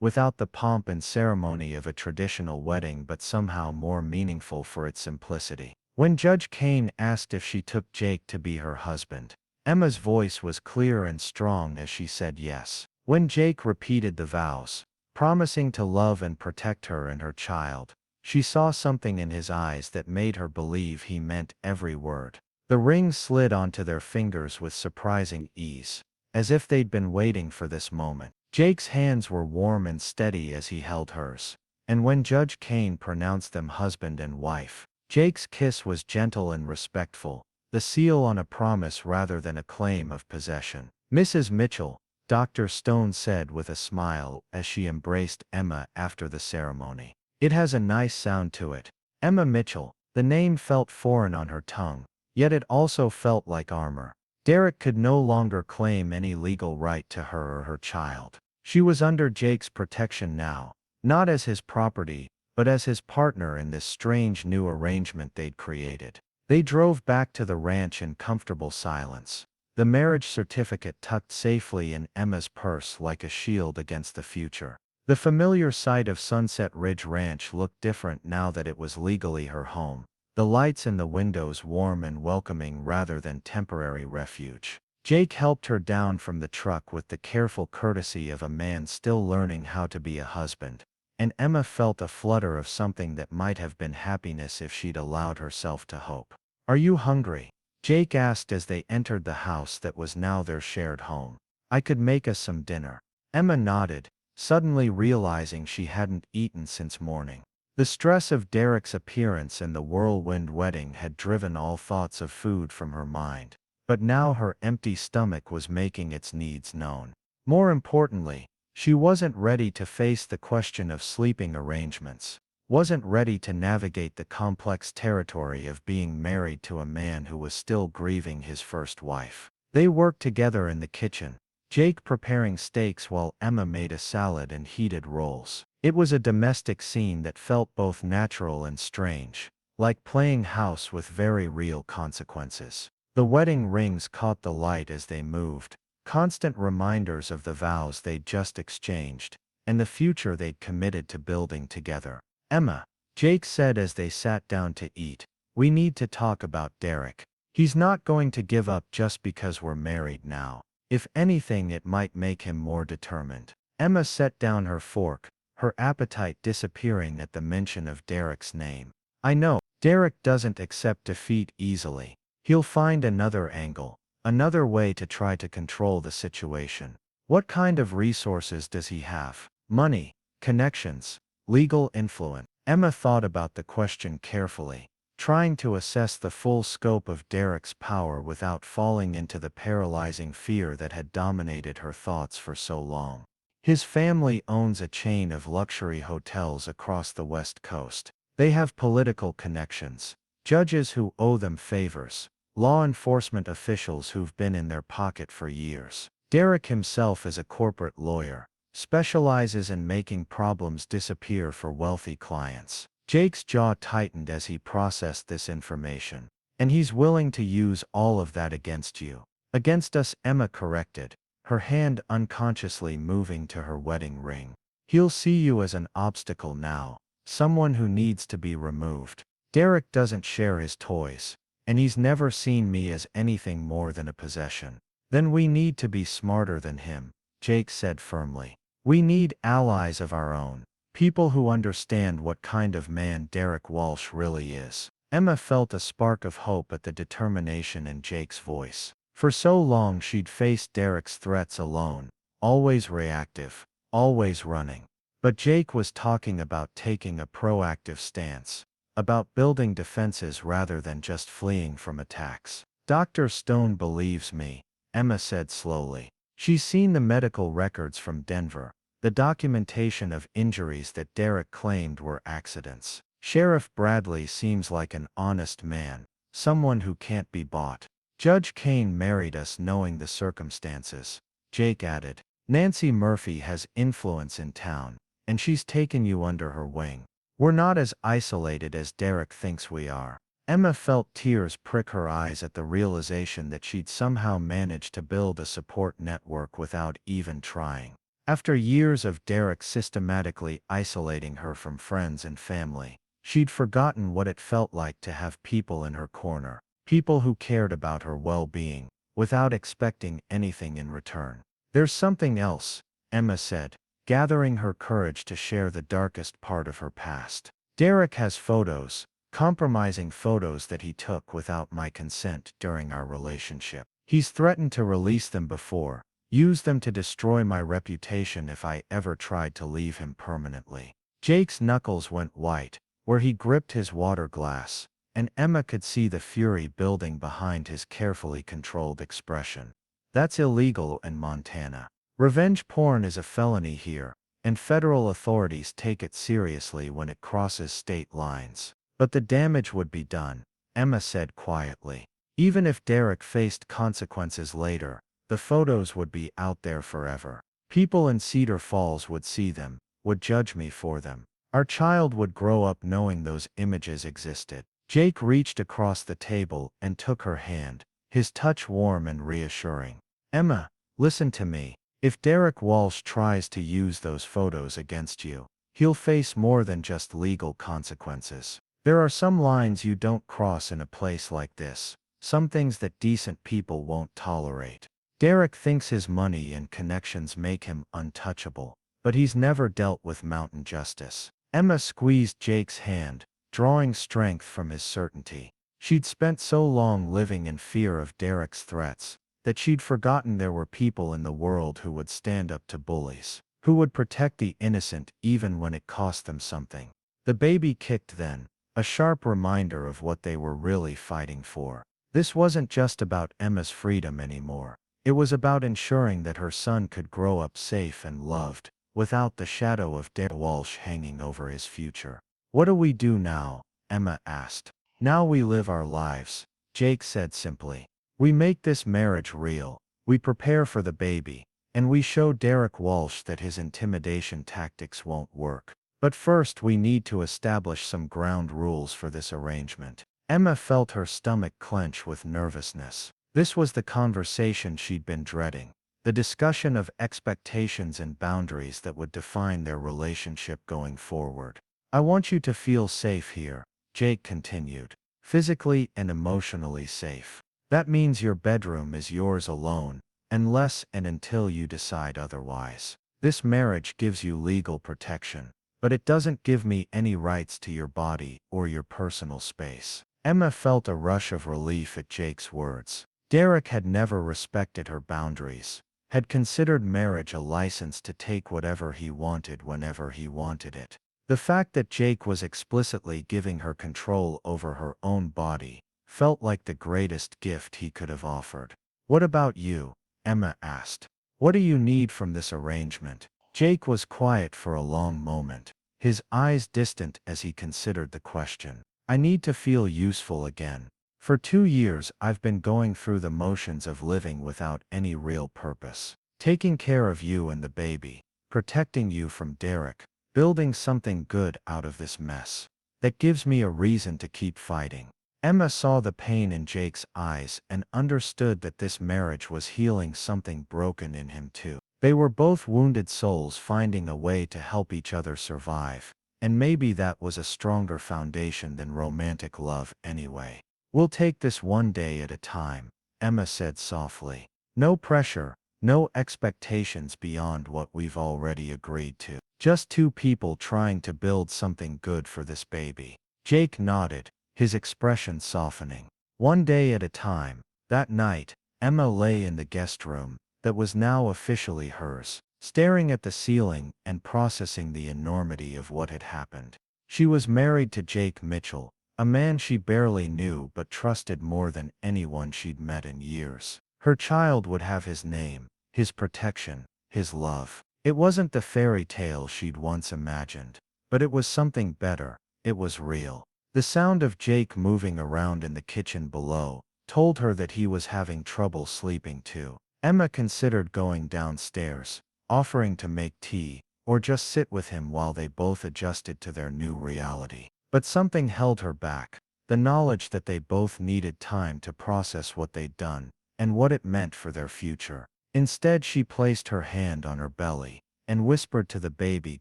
without the pomp and ceremony of a traditional wedding but somehow more meaningful for its simplicity. When Judge Kane asked if she took Jake to be her husband, Emma's voice was clear and strong as she said yes. When Jake repeated the vows, promising to love and protect her and her child, she saw something in his eyes that made her believe he meant every word. The ring slid onto their fingers with surprising ease, as if they'd been waiting for this moment. Jake's hands were warm and steady as he held hers, and when Judge Kane pronounced them husband and wife, Jake's kiss was gentle and respectful, the seal on a promise rather than a claim of possession. Mrs. Mitchell, Dr. Stone said with a smile as she embraced Emma after the ceremony. It has a nice sound to it. Emma Mitchell. The name felt foreign on her tongue, yet it also felt like armor. Derek could no longer claim any legal right to her or her child. She was under Jake's protection now, not as his property, but as his partner in this strange new arrangement they'd created. They drove back to the ranch in comfortable silence, the marriage certificate tucked safely in Emma's purse like a shield against the future. The familiar sight of Sunset Ridge Ranch looked different now that it was legally her home, the lights in the windows warm and welcoming rather than temporary refuge. Jake helped her down from the truck with the careful courtesy of a man still learning how to be a husband, and Emma felt a flutter of something that might have been happiness if she'd allowed herself to hope. Are you hungry? Jake asked as they entered the house that was now their shared home. I could make us some dinner. Emma nodded, suddenly realizing she hadn't eaten since morning. The stress of Derek's appearance and the whirlwind wedding had driven all thoughts of food from her mind, but now her empty stomach was making its needs known. More importantly, she wasn't ready to face the question of sleeping arrangements, wasn't ready to navigate the complex territory of being married to a man who was still grieving his first wife. They worked together in the kitchen, Jake preparing steaks while Emma made a salad and heated rolls. It was a domestic scene that felt both natural and strange, like playing house with very real consequences. The wedding rings caught the light as they moved, constant reminders of the vows they'd just exchanged, and the future they'd committed to building together. Emma, Jake said as they sat down to eat, we need to talk about Derek. He's not going to give up just because we're married now. If anything, it might make him more determined. Emma set down her fork, her appetite disappearing at the mention of Derek's name. I know, Derek doesn't accept defeat easily. He'll find another angle, another way to try to control the situation. What kind of resources does he have? Money, connections, legal influence? Emma thought about the question carefully, trying to assess the full scope of Derek's power without falling into the paralyzing fear that had dominated her thoughts for so long. His family owns a chain of luxury hotels across the West Coast. They have political connections, judges who owe them favors, law enforcement officials who've been in their pocket for years. Derek himself is a corporate lawyer, specializes in making problems disappear for wealthy clients. Jake's jaw tightened as he processed this information. And he's willing to use all of that against you. Against us, Emma corrected, her hand unconsciously moving to her wedding ring. He'll see you as an obstacle now, someone who needs to be removed. Derek doesn't share his toys, and he's never seen me as anything more than a possession. Then we need to be smarter than him, Jake said firmly. We need allies of our own, people who understand what kind of man Derek Walsh really is. Emma felt a spark of hope at the determination in Jake's voice. For so long she'd faced Derek's threats alone, always reactive, always running. But Jake was talking about taking a proactive stance, about building defenses rather than just fleeing from attacks. Dr. Stone believes me, Emma said slowly. She's seen the medical records from Denver, the documentation of injuries that Derek claimed were accidents. Sheriff Bradley seems like an honest man, someone who can't be bought. Judge Kane married us knowing the circumstances. Jake added. Nancy Murphy has influence in town, and she's taken you under her wing. We're not as isolated as Derek thinks we are. Emma felt tears prick her eyes at the realization that she'd somehow managed to build a support network without even trying. After years of Derek systematically isolating her from friends and family, she'd forgotten what it felt like to have people in her corner, people who cared about her well-being, without expecting anything in return. There's something else, Emma said, gathering her courage to share the darkest part of her past. Derek has photos, compromising photos that he took without my consent during our relationship. He's threatened to release them before, use them to destroy my reputation if I ever tried to leave him permanently. Jake's knuckles went white, where he gripped his water glass, and Emma could see the fury building behind his carefully controlled expression. That's illegal in Montana. Revenge porn is a felony here, and federal authorities take it seriously when it crosses state lines. But the damage would be done, Emma said quietly. Even if Derek faced consequences later, the photos would be out there forever. People in Cedar Falls would see them, would judge me for them. Our child would grow up knowing those images existed. Jake reached across the table and took her hand, his touch warm and reassuring. Emma, listen to me. If Derek Walsh tries to use those photos against you, he'll face more than just legal consequences. There are some lines you don't cross in a place like this, some things that decent people won't tolerate. Derek thinks his money and connections make him untouchable, but he's never dealt with mountain justice. Emma squeezed Jake's hand, drawing strength from his certainty. She'd spent so long living in fear of Derek's threats, that she'd forgotten there were people in the world who would stand up to bullies, who would protect the innocent even when it cost them something. The baby kicked then, a sharp reminder of what they were really fighting for. This wasn't just about Emma's freedom anymore. It was about ensuring that her son could grow up safe and loved, without the shadow of Derek Walsh hanging over his future. What do we do now? Emma asked. Now we live our lives, Jake said simply. We make this marriage real, we prepare for the baby, and we show Derek Walsh that his intimidation tactics won't work. But first we need to establish some ground rules for this arrangement. Emma felt her stomach clench with nervousness. This was the conversation she'd been dreading, the discussion of expectations and boundaries that would define their relationship going forward. I want you to feel safe here, Jake continued, physically and emotionally safe. That means your bedroom is yours alone, unless and until you decide otherwise. This marriage gives you legal protection, but it doesn't give me any rights to your body or your personal space. Emma felt a rush of relief at Jake's words. Derek had never respected her boundaries, had considered marriage a license to take whatever he wanted whenever he wanted it. The fact that Jake was explicitly giving her control over her own body felt like the greatest gift he could have offered. What about you? Emma asked. What do you need from this arrangement? Jake was quiet for a long moment, his eyes distant as he considered the question. I need to feel useful again. For 2 years I've been going through the motions of living without any real purpose. Taking care of you and the baby, protecting you from Derek, building something good out of this mess. That gives me a reason to keep fighting. Emma saw the pain in Jake's eyes and understood that this marriage was healing something broken in him too. They were both wounded souls finding a way to help each other survive, and maybe that was a stronger foundation than romantic love anyway. We'll take this one day at a time, Emma said softly. No pressure, no expectations beyond what we've already agreed to. Just 2 people trying to build something good for this baby. Jake nodded, his expression softening. One day at a time. That night, Emma lay in the guest room, that was now officially hers, staring at the ceiling and processing the enormity of what had happened. She was married to Jake Mitchell, a man she barely knew but trusted more than anyone she'd met in years. Her child would have his name, his protection, his love. It wasn't the fairy tale she'd once imagined, but it was something better. It was real. The sound of Jake moving around in the kitchen below told her that he was having trouble sleeping too. Emma considered going downstairs, offering to make tea, or just sit with him while they both adjusted to their new reality. But something held her back, the knowledge that they both needed time to process what they'd done and what it meant for their future. Instead, she placed her hand on her belly and whispered to the baby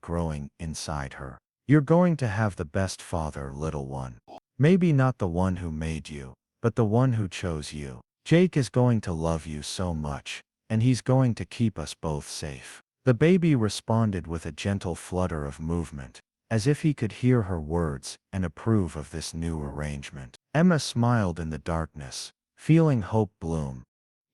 growing inside her, "You're going to have the best father, little one. Maybe not the one who made you, but the one who chose you. Jake is going to love you so much, and he's going to keep us both safe." The baby responded with a gentle flutter of movement, as if he could hear her words and approve of this new arrangement. Emma smiled in the darkness, feeling hope bloom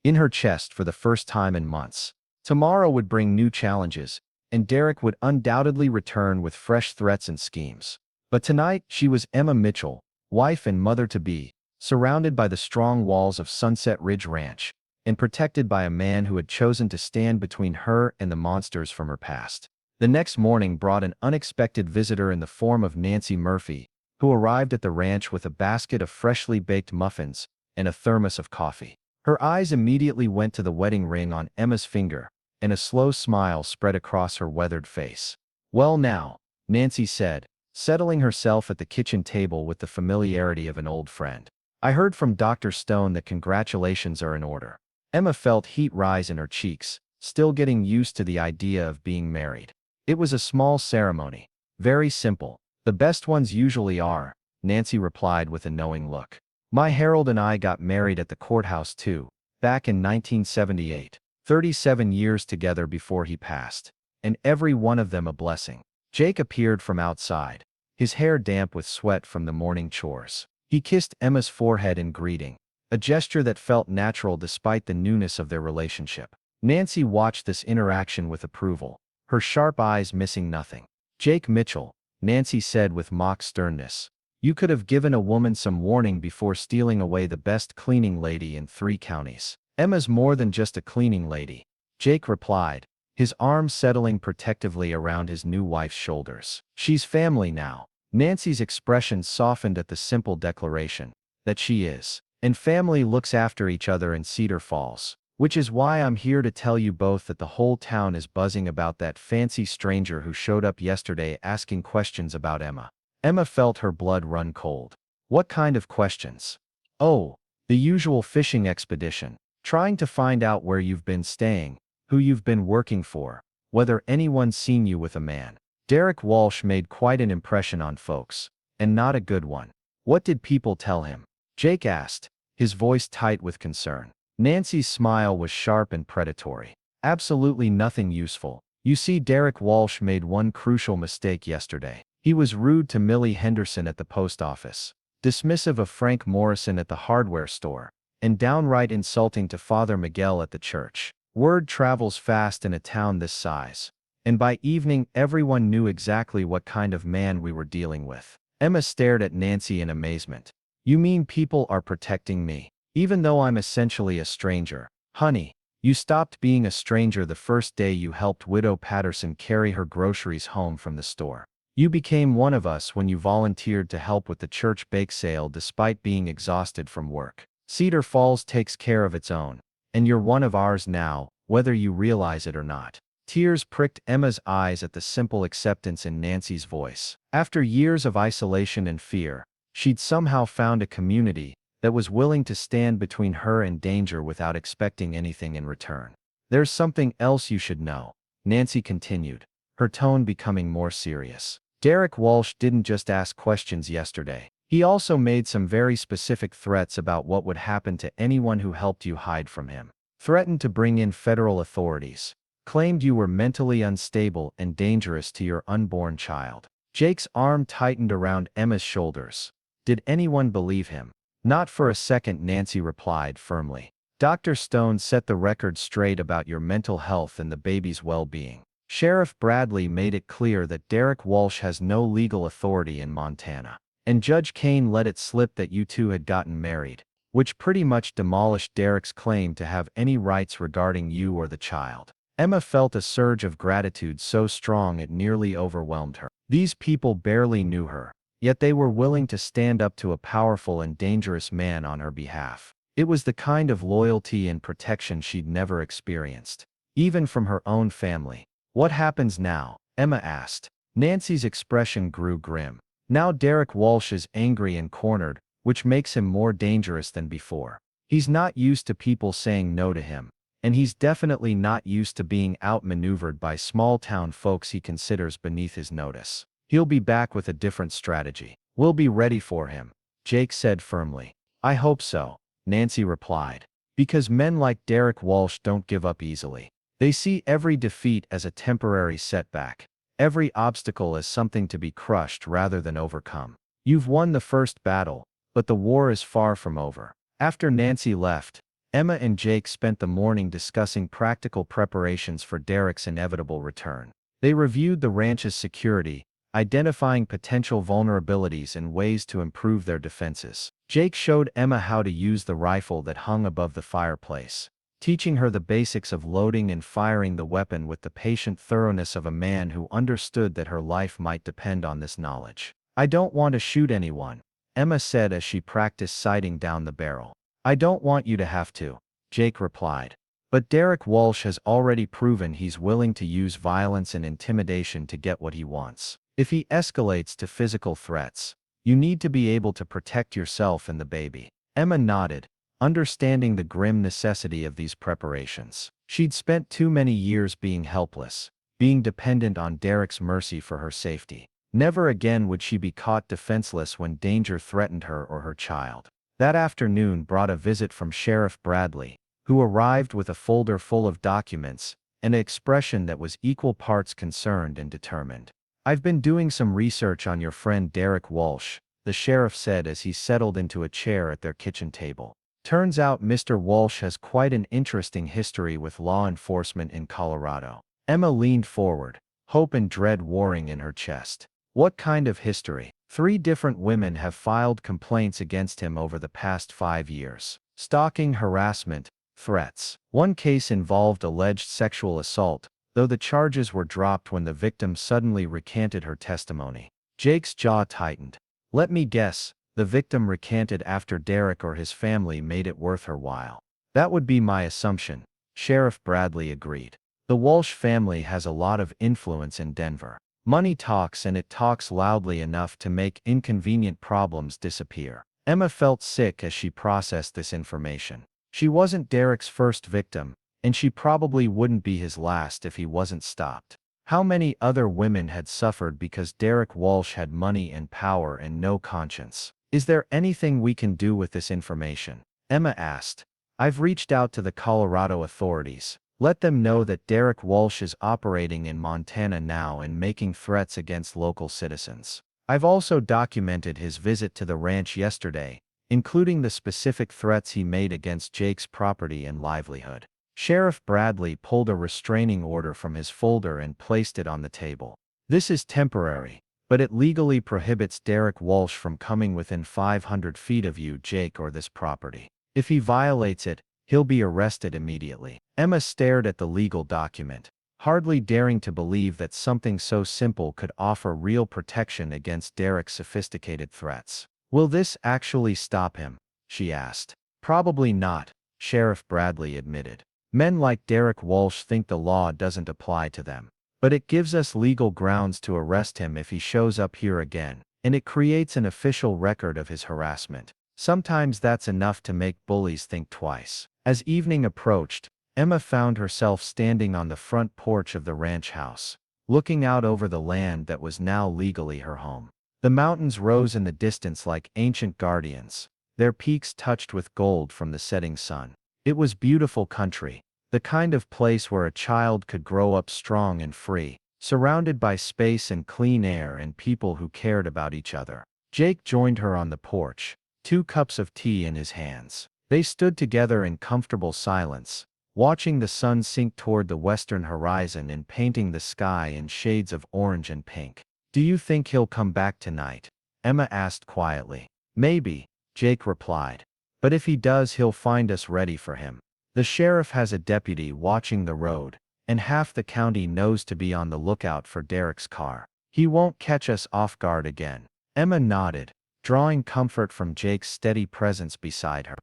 in her chest for the first time in months. Tomorrow would bring new challenges, and Derek would undoubtedly return with fresh threats and schemes. But tonight, she was Emma Mitchell, wife and mother-to-be, surrounded by the strong walls of Sunset Ridge Ranch, and protected by a man who had chosen to stand between her and the monsters from her past. The next morning brought an unexpected visitor in the form of Nancy Murphy, who arrived at the ranch with a basket of freshly baked muffins and a thermos of coffee. Her eyes immediately went to the wedding ring on Emma's finger, and a slow smile spread across her weathered face. "Well now," Nancy said, settling herself at the kitchen table with the familiarity of an old friend. "I heard from Dr. Stone that congratulations are in order." Emma felt heat rise in her cheeks, still getting used to the idea of being married. It was a small ceremony, very simple. "The best ones usually are," Nancy replied with a knowing look. "My Harold and I got married at the courthouse too, back in 1978. 37 years together before he passed, and every one of them a blessing." Jake appeared from outside, his hair damp with sweat from the morning chores. He kissed Emma's forehead in greeting, a gesture that felt natural despite the newness of their relationship. Nancy watched this interaction with approval, her sharp eyes missing nothing. "Jake Mitchell," Nancy said with mock sternness, "you could have given a woman some warning before stealing away the best cleaning lady in 3 counties. "Emma's more than just a cleaning lady," Jake replied, his arms settling protectively around his new wife's shoulders. "She's family now." Nancy's expression softened at the simple declaration that she is. "And family looks after each other in Cedar Falls. Which is why I'm here to tell you both that the whole town is buzzing about that fancy stranger who showed up yesterday asking questions about Emma." Emma felt her blood run cold. "What kind of questions?" "Oh, the usual fishing expedition. Trying to find out where you've been staying, who you've been working for, whether anyone's seen you with a man." Derek Walsh made quite an impression on folks, and not a good one. "What did people tell him?" Jake asked, his voice tight with concern. Nancy's smile was sharp and predatory. "Absolutely nothing useful. You see, Derek Walsh made one crucial mistake yesterday. He was rude to Millie Henderson at the post office, dismissive of Frank Morrison at the hardware store, and downright insulting to Father Miguel at the church." Word travels fast in a town this size, and by evening everyone knew exactly what kind of man we were dealing with. Emma stared at Nancy in amazement. "You mean people are protecting me, even though I'm essentially a stranger?" "Honey, you stopped being a stranger the first day you helped Widow Patterson carry her groceries home from the store. You became one of us when you volunteered to help with the church bake sale despite being exhausted from work. Cedar Falls takes care of its own, and you're one of ours now, whether you realize it or not." Tears pricked Emma's eyes at the simple acceptance in Nancy's voice. After years of isolation and fear, she'd somehow found a community that was willing to stand between her and danger without expecting anything in return. "There's something else you should know," Nancy continued, her tone becoming more serious. "Derek Walsh didn't just ask questions yesterday. He also made some very specific threats about what would happen to anyone who helped you hide from him. Threatened to bring in federal authorities. Claimed you were mentally unstable and dangerous to your unborn child." Jake's arm tightened around Emma's shoulders. "Did anyone believe him?" "Not for a second," Nancy replied firmly. "Dr. Stone set the record straight about your mental health and the baby's well-being. Sheriff Bradley made it clear that Derek Walsh has no legal authority in Montana. And Judge Kane let it slip that you two had gotten married, which pretty much demolished Derek's claim to have any rights regarding you or the child." Emma felt a surge of gratitude so strong it nearly overwhelmed her. These people barely knew her, yet they were willing to stand up to a powerful and dangerous man on her behalf. It was the kind of loyalty and protection she'd never experienced, even from her own family. "What happens now?" Emma asked. Nancy's expression grew grim. "Now Derek Walsh is angry and cornered, which makes him more dangerous than before. He's not used to people saying no to him, and he's definitely not used to being outmaneuvered by small-town folks he considers beneath his notice. He'll be back with a different strategy. We'll be ready for him," Jake said firmly. "I hope so," Nancy replied. "Because men like Derek Walsh don't give up easily. They see every defeat as a temporary setback, every obstacle as something to be crushed rather than overcome. You've won the first battle, but the war is far from over." After Nancy left, Emma and Jake spent the morning discussing practical preparations for Derek's inevitable return. They reviewed the ranch's security, identifying potential vulnerabilities and ways to improve their defenses. Jake showed Emma how to use the rifle that hung above the fireplace, teaching her the basics of loading and firing the weapon with the patient thoroughness of a man who understood that her life might depend on this knowledge. "I don't want to shoot anyone," Emma said as she practiced sighting down the barrel. "I don't want you to have to," Jake replied. "But Derek Walsh has already proven he's willing to use violence and intimidation to get what he wants. If he escalates to physical threats, you need to be able to protect yourself and the baby." Emma nodded, understanding the grim necessity of these preparations. She'd spent too many years being helpless, being dependent on Derek's mercy for her safety. Never again would she be caught defenseless when danger threatened her or her child. That afternoon brought a visit from Sheriff Bradley, who arrived with a folder full of documents and an expression that was equal parts concerned and determined. "I've been doing some research on your friend Derek Walsh," the sheriff said as he settled into a chair at their kitchen table. "Turns out Mr. Walsh has quite an interesting history with law enforcement in Colorado." Emma leaned forward, hope and dread warring in her chest. "What kind of history?" 3 different women have filed complaints against him over the past 5 years. Stalking, harassment, threats. One case involved alleged sexual assault, though the charges were dropped when the victim suddenly recanted her testimony. Jake's jaw tightened. "Let me guess, the victim recanted after Derek or his family made it worth her while." "That would be my assumption," Sheriff Bradley agreed. "The Walsh family has a lot of influence in Denver. Money talks, and it talks loudly enough to make inconvenient problems disappear." Emma felt sick as she processed this information. She wasn't Derek's first victim, and she probably wouldn't be his last if he wasn't stopped. How many other women had suffered because Derek Walsh had money and power and no conscience? "Is there anything we can do with this information?" Emma asked. "I've reached out to the Colorado authorities. Let them know that Derek Walsh is operating in Montana now and making threats against local citizens. I've also documented his visit to the ranch yesterday, including the specific threats he made against Jake's property and livelihood." Sheriff Bradley pulled a restraining order from his folder and placed it on the table. "This is temporary, but it legally prohibits Derek Walsh from coming within 500 feet of you, Jake, or this property. If he violates it, he'll be arrested immediately." Emma stared at the legal document, hardly daring to believe that something so simple could offer real protection against Derek's sophisticated threats. "Will this actually stop him?" she asked. "Probably not," Sheriff Bradley admitted. "Men like Derek Walsh think the law doesn't apply to them. But it gives us legal grounds to arrest him if he shows up here again, and it creates an official record of his harassment. Sometimes that's enough to make bullies think twice." As evening approached, Emma found herself standing on the front porch of the ranch house, looking out over the land that was now legally her home. The mountains rose in the distance like ancient guardians, their peaks touched with gold from the setting sun. It was beautiful country, the kind of place where a child could grow up strong and free, surrounded by space and clean air and people who cared about each other. Jake joined her on the porch, 2 cups of tea in his hands. They stood together in comfortable silence, watching the sun sink toward the western horizon and painting the sky in shades of orange and pink. "Do you think he'll come back tonight?" Emma asked quietly. "Maybe," Jake replied. "But if he does, he'll find us ready for him. The sheriff has a deputy watching the road, and half the county knows to be on the lookout for Derek's car. He won't catch us off guard again." Emma nodded, drawing comfort from Jake's steady presence beside her.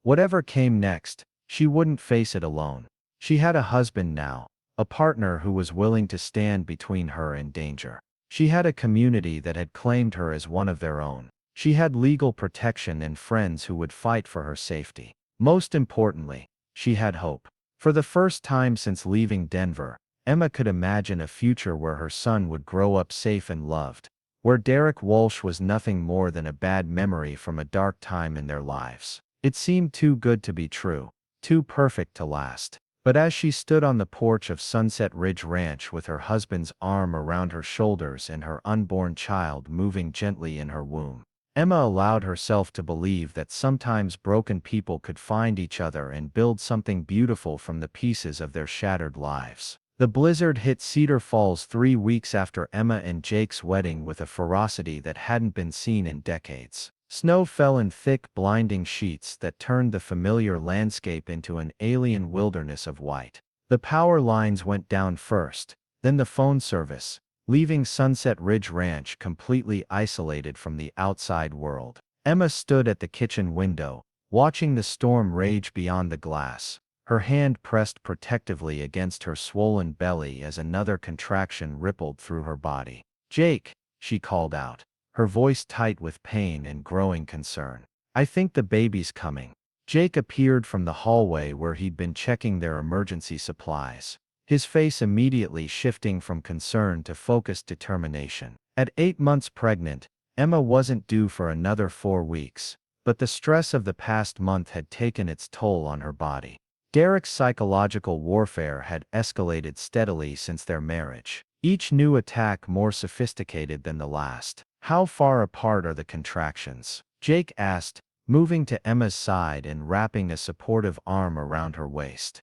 Whatever came next, she wouldn't face it alone. She had a husband now, a partner who was willing to stand between her and danger. She had a community that had claimed her as one of their own. She had legal protection and friends who would fight for her safety. Most importantly, she had hope. For the first time since leaving Denver, Emma could imagine a future where her son would grow up safe and loved, where Derek Walsh was nothing more than a bad memory from a dark time in their lives. It seemed too good to be true, too perfect to last. But as she stood on the porch of Sunset Ridge Ranch with her husband's arm around her shoulders and her unborn child moving gently in her womb, Emma allowed herself to believe that sometimes broken people could find each other and build something beautiful from the pieces of their shattered lives. The blizzard hit Cedar Falls 3 weeks after Emma and Jake's wedding with a ferocity that hadn't been seen in decades. Snow fell in thick, blinding sheets that turned the familiar landscape into an alien wilderness of white. The power lines went down first, then the phone service, leaving Sunset Ridge Ranch completely isolated from the outside world. Emma stood at the kitchen window, watching the storm rage beyond the glass, her hand pressed protectively against her swollen belly as another contraction rippled through her body. "Jake," she called out, her voice tight with pain and growing concern. "I think the baby's coming." Jake appeared from the hallway where he'd been checking their emergency supplies, his face immediately shifting from concern to focused determination. At 8 months pregnant, Emma wasn't due for another 4 weeks, but the stress of the past month had taken its toll on her body. Derek's psychological warfare had escalated steadily since their marriage, each new attack more sophisticated than the last. "How far apart are the contractions?" Jake asked, moving to Emma's side and wrapping a supportive arm around her waist.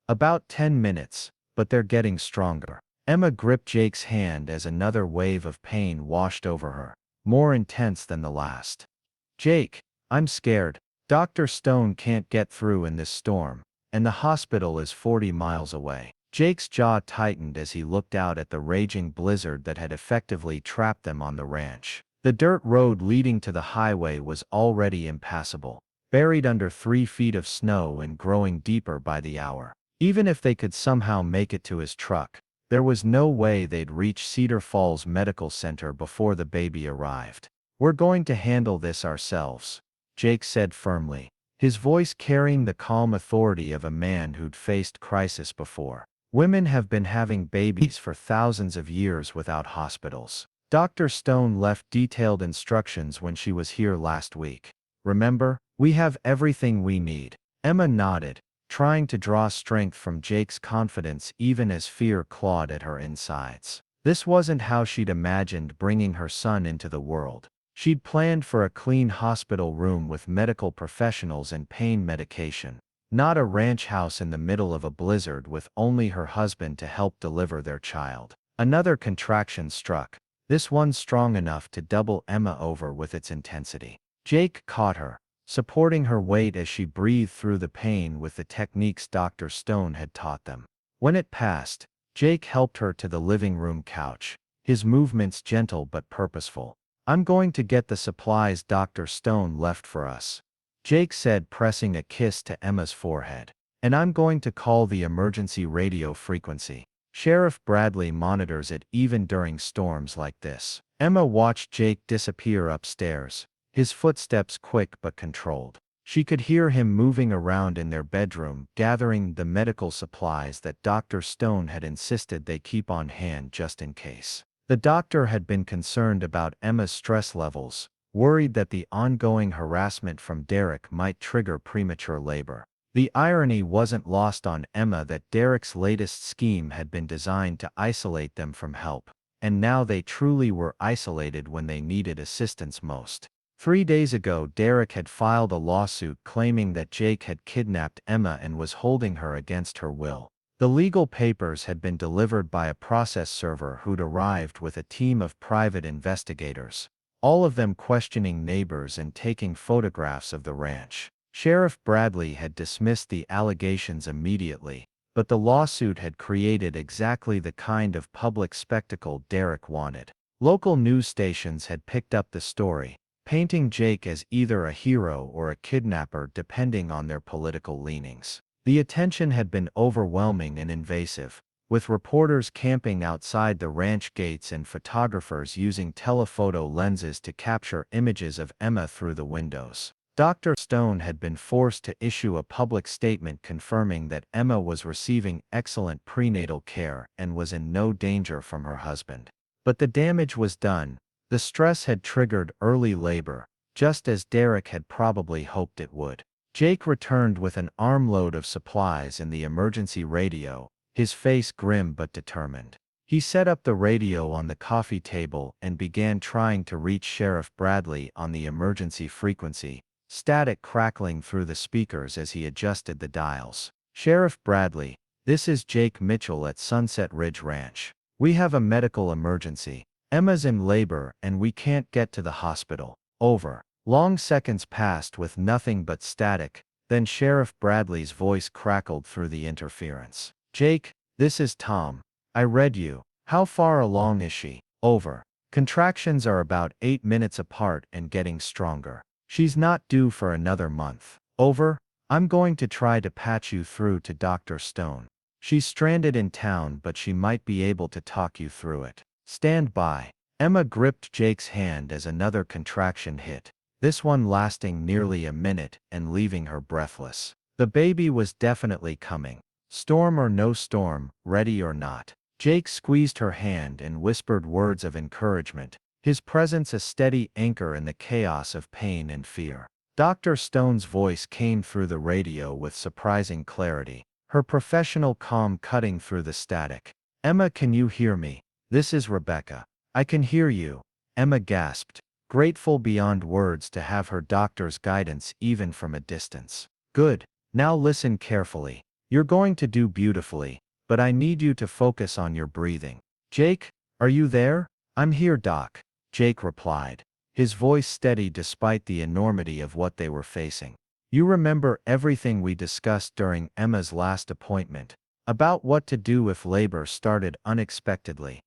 "About 10 minutes, but they're getting stronger." Emma gripped Jake's hand as another wave of pain washed over her, more intense than the last. "Jake, I'm scared. Dr. Stone can't get through in this storm, and the hospital is 40 miles away." Jake's jaw tightened as he looked out at the raging blizzard that had effectively trapped them on the ranch. The dirt road leading to the highway was already impassable, buried under 3 feet of snow and growing deeper by the hour. Even if they could somehow make it to his truck, there was no way they'd reach Cedar Falls Medical Center before the baby arrived. "We're going to handle this ourselves," Jake said firmly, his voice carrying the calm authority of a man who'd faced crisis before. "Women have been having babies for thousands of years without hospitals. Dr. Stone left detailed instructions when she was here last week. Remember, we have everything we need." Emma nodded, trying to draw strength from Jake's confidence even as fear clawed at her insides. This wasn't how she'd imagined bringing her son into the world. She'd planned for a clean hospital room with medical professionals and pain medication, not a ranch house in the middle of a blizzard with only her husband to help deliver their child. Another contraction struck, this one strong enough to double Emma over with its intensity. Jake caught her, supporting her weight as she breathed through the pain with the techniques Dr. Stone had taught them. When it passed, Jake helped her to the living room couch, his movements gentle but purposeful. "I'm going to get the supplies Dr. Stone left for us," Jake said, pressing a kiss to Emma's forehead. "And I'm going to call the emergency radio frequency. Sheriff Bradley monitors it even during storms like this." Emma watched Jake disappear upstairs, his footsteps quick but controlled. She could hear him moving around in their bedroom, gathering the medical supplies that Dr. Stone had insisted they keep on hand just in case. The doctor had been concerned about Emma's stress levels, worried that the ongoing harassment from Derek might trigger premature labor. The irony wasn't lost on Emma that Derek's latest scheme had been designed to isolate them from help, and now they truly were isolated when they needed assistance most. 3 days ago, Derek had filed a lawsuit claiming that Jake had kidnapped Emma and was holding her against her will. The legal papers had been delivered by a process server who'd arrived with a team of private investigators, all of them questioning neighbors and taking photographs of the ranch. Sheriff Bradley had dismissed the allegations immediately, but the lawsuit had created exactly the kind of public spectacle Derek wanted. Local news stations had picked up the story, painting Jake as either a hero or a kidnapper depending on their political leanings. The attention had been overwhelming and invasive, with reporters camping outside the ranch gates and photographers using telephoto lenses to capture images of Emma through the windows. Dr. Stone had been forced to issue a public statement confirming that Emma was receiving excellent prenatal care and was in no danger from her husband. But the damage was done. The stress had triggered early labor, just as Derek had probably hoped it would. Jake returned with an armload of supplies and the emergency radio, his face grim but determined. He set up the radio on the coffee table and began trying to reach Sheriff Bradley on the emergency frequency, static crackling through the speakers as he adjusted the dials. "Sheriff Bradley, this is Jake Mitchell at Sunset Ridge Ranch. We have a medical emergency. Emma's in labor and we can't get to the hospital. Over." Long seconds passed with nothing but static, then Sheriff Bradley's voice crackled through the interference. "Jake, this is Tom. I read you. How far along is she? Over. Contractions are about 8 minutes apart and getting stronger. She's not due for another month. Over. I'm going to try to patch you through to Dr. Stone. She's stranded in town but she might be able to talk you through it. Stand by." Emma gripped Jake's hand as another contraction hit, this one lasting nearly a minute and leaving her breathless. The baby was definitely coming. Storm or no storm, ready or not. Jake squeezed her hand and whispered words of encouragement, his presence a steady anchor in the chaos of pain and fear. Dr. Stone's voice came through the radio with surprising clarity, her professional calm cutting through the static. "Emma, can you hear me? This is Rebecca." "I can hear you," Emma gasped, grateful beyond words to have her doctor's guidance even from a distance. "Good. Now listen carefully. You're going to do beautifully, but I need you to focus on your breathing." "Jake, are you there?" "I'm here, Doc," Jake replied, his voice steady despite the enormity of what they were facing. "You remember everything we discussed during Emma's last appointment, about what to do if labor started unexpectedly?"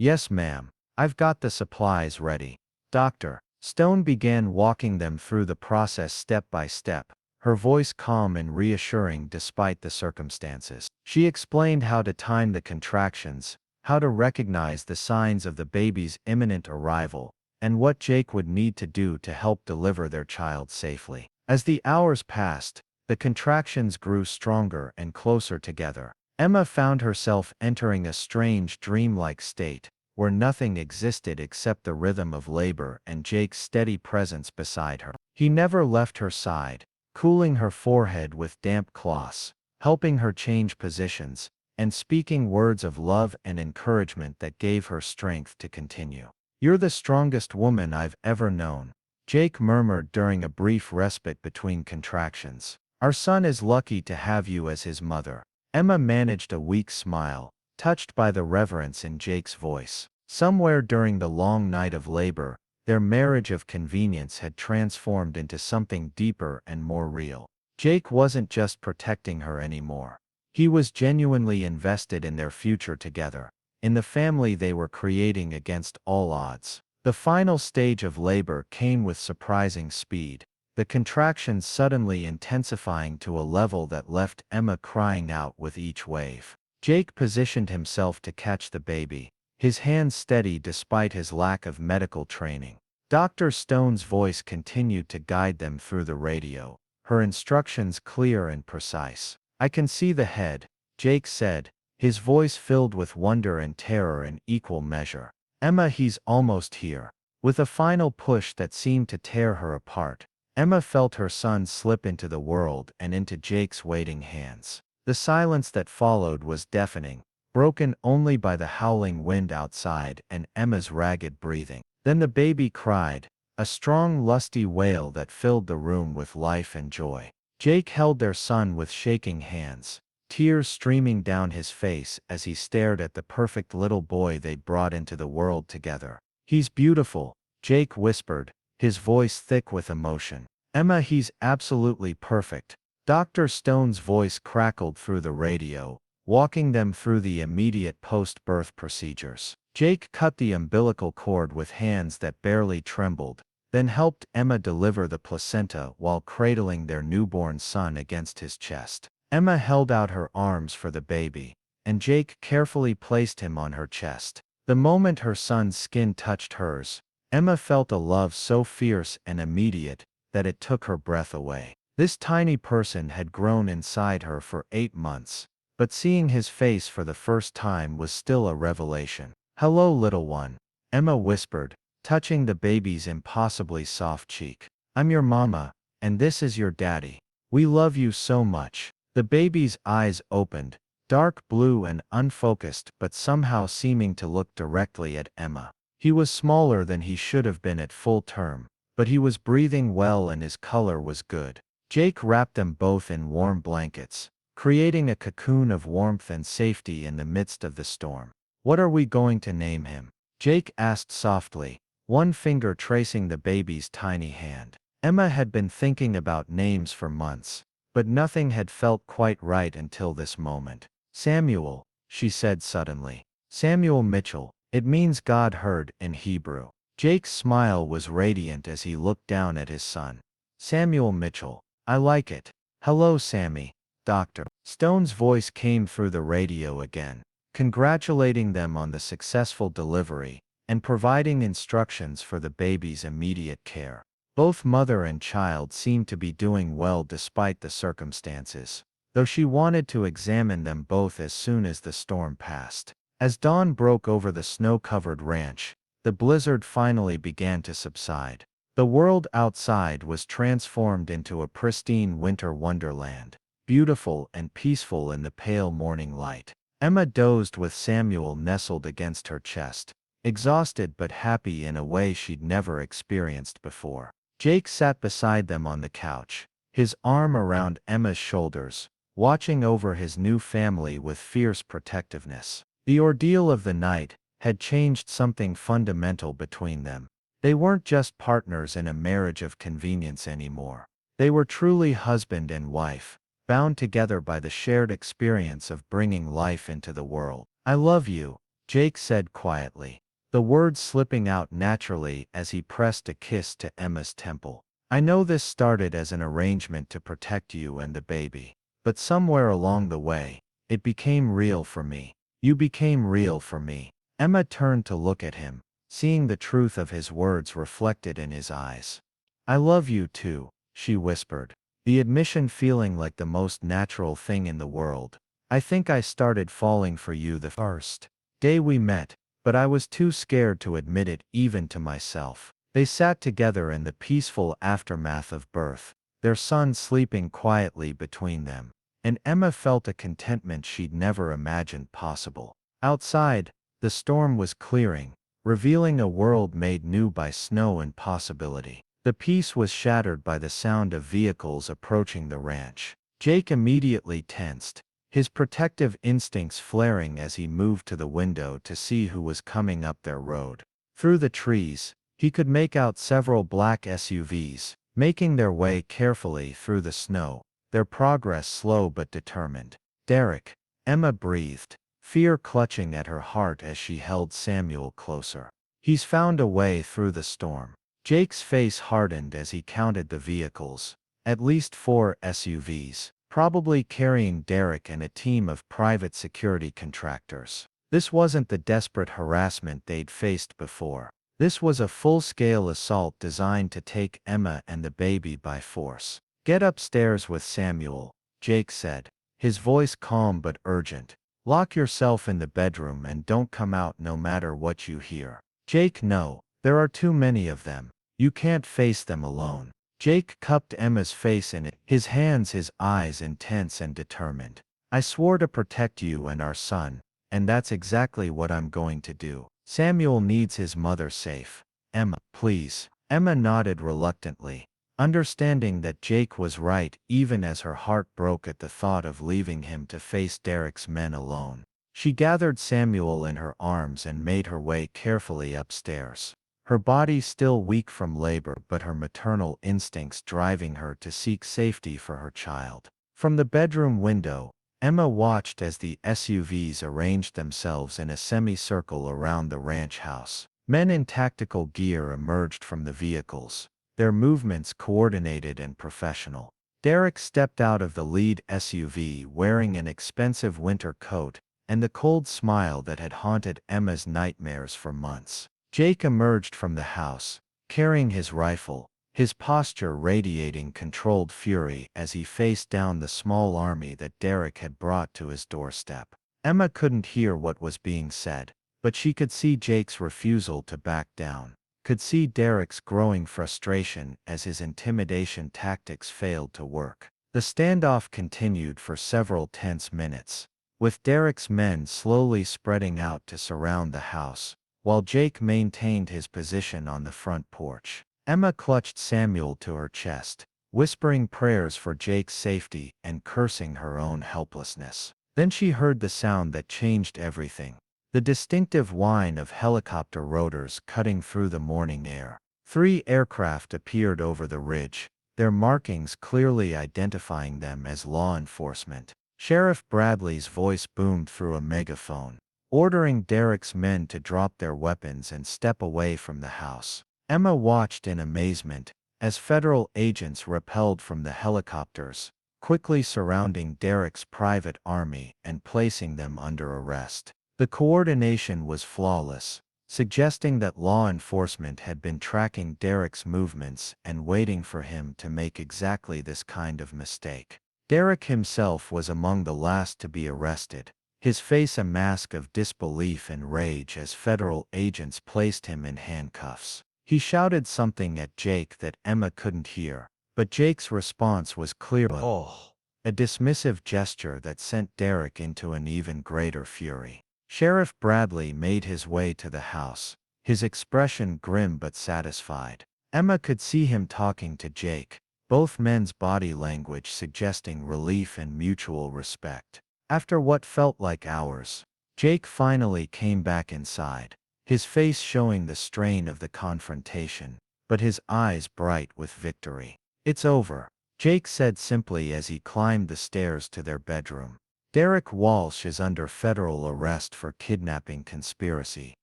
"Yes, ma'am. I've got the supplies ready." Dr. Stone began walking them through the process step by step, her voice calm and reassuring despite the circumstances. She explained how to time the contractions, how to recognize the signs of the baby's imminent arrival, and what Jake would need to do to help deliver their child safely. As the hours passed, the contractions grew stronger and closer together. Emma found herself entering a strange dreamlike state, where nothing existed except the rhythm of labor and Jake's steady presence beside her. He never left her side, cooling her forehead with damp cloths, helping her change positions, and speaking words of love and encouragement that gave her strength to continue. "You're the strongest woman I've ever known," Jake murmured during a brief respite between contractions. "Our son is lucky to have you as his mother." Emma managed a weak smile, touched by the reverence in Jake's voice. Somewhere during the long night of labor, their marriage of convenience had transformed into something deeper and more real. Jake wasn't just protecting her anymore. He was genuinely invested in their future together, in the family they were creating against all odds. The final stage of labor came with surprising speed, the contractions suddenly intensifying to a level that left Emma crying out with each wave. Jake positioned himself to catch the baby, his hands steady despite his lack of medical training. Dr. Stone's voice continued to guide them through the radio, her instructions clear and precise. "I can see the head," Jake said, his voice filled with wonder and terror in equal measure. "Emma, he's almost here." With a final push that seemed to tear her apart, Emma felt her son slip into the world and into Jake's waiting hands. The silence that followed was deafening, broken only by the howling wind outside and Emma's ragged breathing. Then the baby cried, a strong lusty wail that filled the room with life and joy. Jake held their son with shaking hands, tears streaming down his face as he stared at the perfect little boy they'd brought into the world together. "He's beautiful," Jake whispered, his voice thick with emotion. "Emma, he's absolutely perfect." Dr. Stone's voice crackled through the radio, walking them through the immediate post-birth procedures. Jake cut the umbilical cord with hands that barely trembled, then helped Emma deliver the placenta while cradling their newborn son against his chest. Emma held out her arms for the baby, and Jake carefully placed him on her chest. The moment her son's skin touched hers, Emma felt a love so fierce and immediate that it took her breath away. This tiny person had grown inside her for 8 months, but seeing his face for the first time was still a revelation. "Hello, little one," Emma whispered, touching the baby's impossibly soft cheek. "I'm your mama, and this is your daddy. We love you so much." The baby's eyes opened, dark blue and unfocused but somehow seeming to look directly at Emma. He was smaller than he should have been at full term, but he was breathing well and his color was good. Jake wrapped them both in warm blankets, creating a cocoon of warmth and safety in the midst of the storm. "What are we going to name him?" Jake asked softly, one finger tracing the baby's tiny hand. Emma had been thinking about names for months, but nothing had felt quite right until this moment. "Samuel," she said suddenly. "Samuel Mitchell. It means God heard in Hebrew." Jake's smile was radiant as he looked down at his son. "Samuel Mitchell. I like it. Hello, Sammy." Dr. Stone's voice came through the radio again, congratulating them on the successful delivery and providing instructions for the baby's immediate care. Both mother and child seemed to be doing well despite the circumstances, though she wanted to examine them both as soon as the storm passed. As dawn broke over the snow-covered ranch, the blizzard finally began to subside. The world outside was transformed into a pristine winter wonderland, beautiful and peaceful in the pale morning light. Emma dozed with Samuel nestled against her chest, exhausted but happy in a way she'd never experienced before. Jake sat beside them on the couch, his arm around Emma's shoulders, watching over his new family with fierce protectiveness. The ordeal of the night had changed something fundamental between them. They weren't just partners in a marriage of convenience anymore. They were truly husband and wife, bound together by the shared experience of bringing life into the world. "I love you," Jake said quietly, the words slipping out naturally as he pressed a kiss to Emma's temple. "I know this started as an arrangement to protect you and the baby, but somewhere along the way, it became real for me. You became real for me." Emma turned to look at him, seeing the truth of his words reflected in his eyes. "I love you too," she whispered, the admission feeling like the most natural thing in the world. "I think I started falling for you the first day we met, but I was too scared to admit it even to myself." They sat together in the peaceful aftermath of birth, their son sleeping quietly between them, and Emma felt a contentment she'd never imagined possible. Outside, the storm was clearing, revealing a world made new by snow and possibility. The peace was shattered by the sound of vehicles approaching the ranch. Jake immediately tensed, his protective instincts flaring as he moved to the window to see who was coming up their road. Through the trees, he could make out several black SUVs, making their way carefully through the snow, their progress slow but determined. "Derek," Emma breathed, fear clutching at her heart as she held Samuel closer. "He's found a way through the storm." Jake's face hardened as he counted the vehicles, at least 4 SUVs, probably carrying Derek and a team of private security contractors. This wasn't the desperate harassment they'd faced before. This was a full-scale assault designed to take Emma and the baby by force. "Get upstairs with Samuel," Jake said, his voice calm but urgent. "Lock yourself in the bedroom and don't come out no matter what you hear." "Jake, no. There are too many of them. You can't face them alone." Jake cupped Emma's face in it, his hands, his eyes intense and determined. "I swore to protect you and our son, and that's exactly what I'm going to do. Samuel needs his mother safe. Emma, please." Emma nodded reluctantly, understanding that Jake was right even as her heart broke at the thought of leaving him to face Derek's men alone. She gathered Samuel in her arms and made her way carefully upstairs, her body still weak from labor but her maternal instincts driving her to seek safety for her child. From the bedroom window, Emma watched as the SUVs arranged themselves in a semicircle around the ranch house. Men in tactical gear emerged from the vehicles, their movements coordinated and professional. Derek stepped out of the lead SUV wearing an expensive winter coat and the cold smile that had haunted Emma's nightmares for months. Jake emerged from the house, carrying his rifle, his posture radiating controlled fury as he faced down the small army that Derek had brought to his doorstep. Emma couldn't hear what was being said, but she could see Jake's refusal to back down, could see Derek's growing frustration as his intimidation tactics failed to work. The standoff continued for several tense minutes, with Derek's men slowly spreading out to surround the house, while Jake maintained his position on the front porch. Emma clutched Samuel to her chest, whispering prayers for Jake's safety and cursing her own helplessness. Then she heard the sound that changed everything. The distinctive whine of helicopter rotors cutting through the morning air. 3 aircraft appeared over the ridge, their markings clearly identifying them as law enforcement. Sheriff Bradley's voice boomed through a megaphone, ordering Derek's men to drop their weapons and step away from the house. Emma watched in amazement as federal agents rappelled from the helicopters, quickly surrounding Derek's private army and placing them under arrest. The coordination was flawless, suggesting that law enforcement had been tracking Derek's movements and waiting for him to make exactly this kind of mistake. Derek himself was among the last to be arrested, his face a mask of disbelief and rage as federal agents placed him in handcuffs. He shouted something at Jake that Emma couldn't hear, but Jake's response was clear. Oh, a dismissive gesture that sent Derek into an even greater fury. Sheriff Bradley made his way to the house, his expression grim but satisfied. Emma could see him talking to Jake, both men's body language suggesting relief and mutual respect. After what felt like hours, Jake finally came back inside, his face showing the strain of the confrontation, but his eyes bright with victory. "It's over," Jake said simply as he climbed the stairs to their bedroom. Derek Walsh is under federal arrest for kidnapping conspiracy,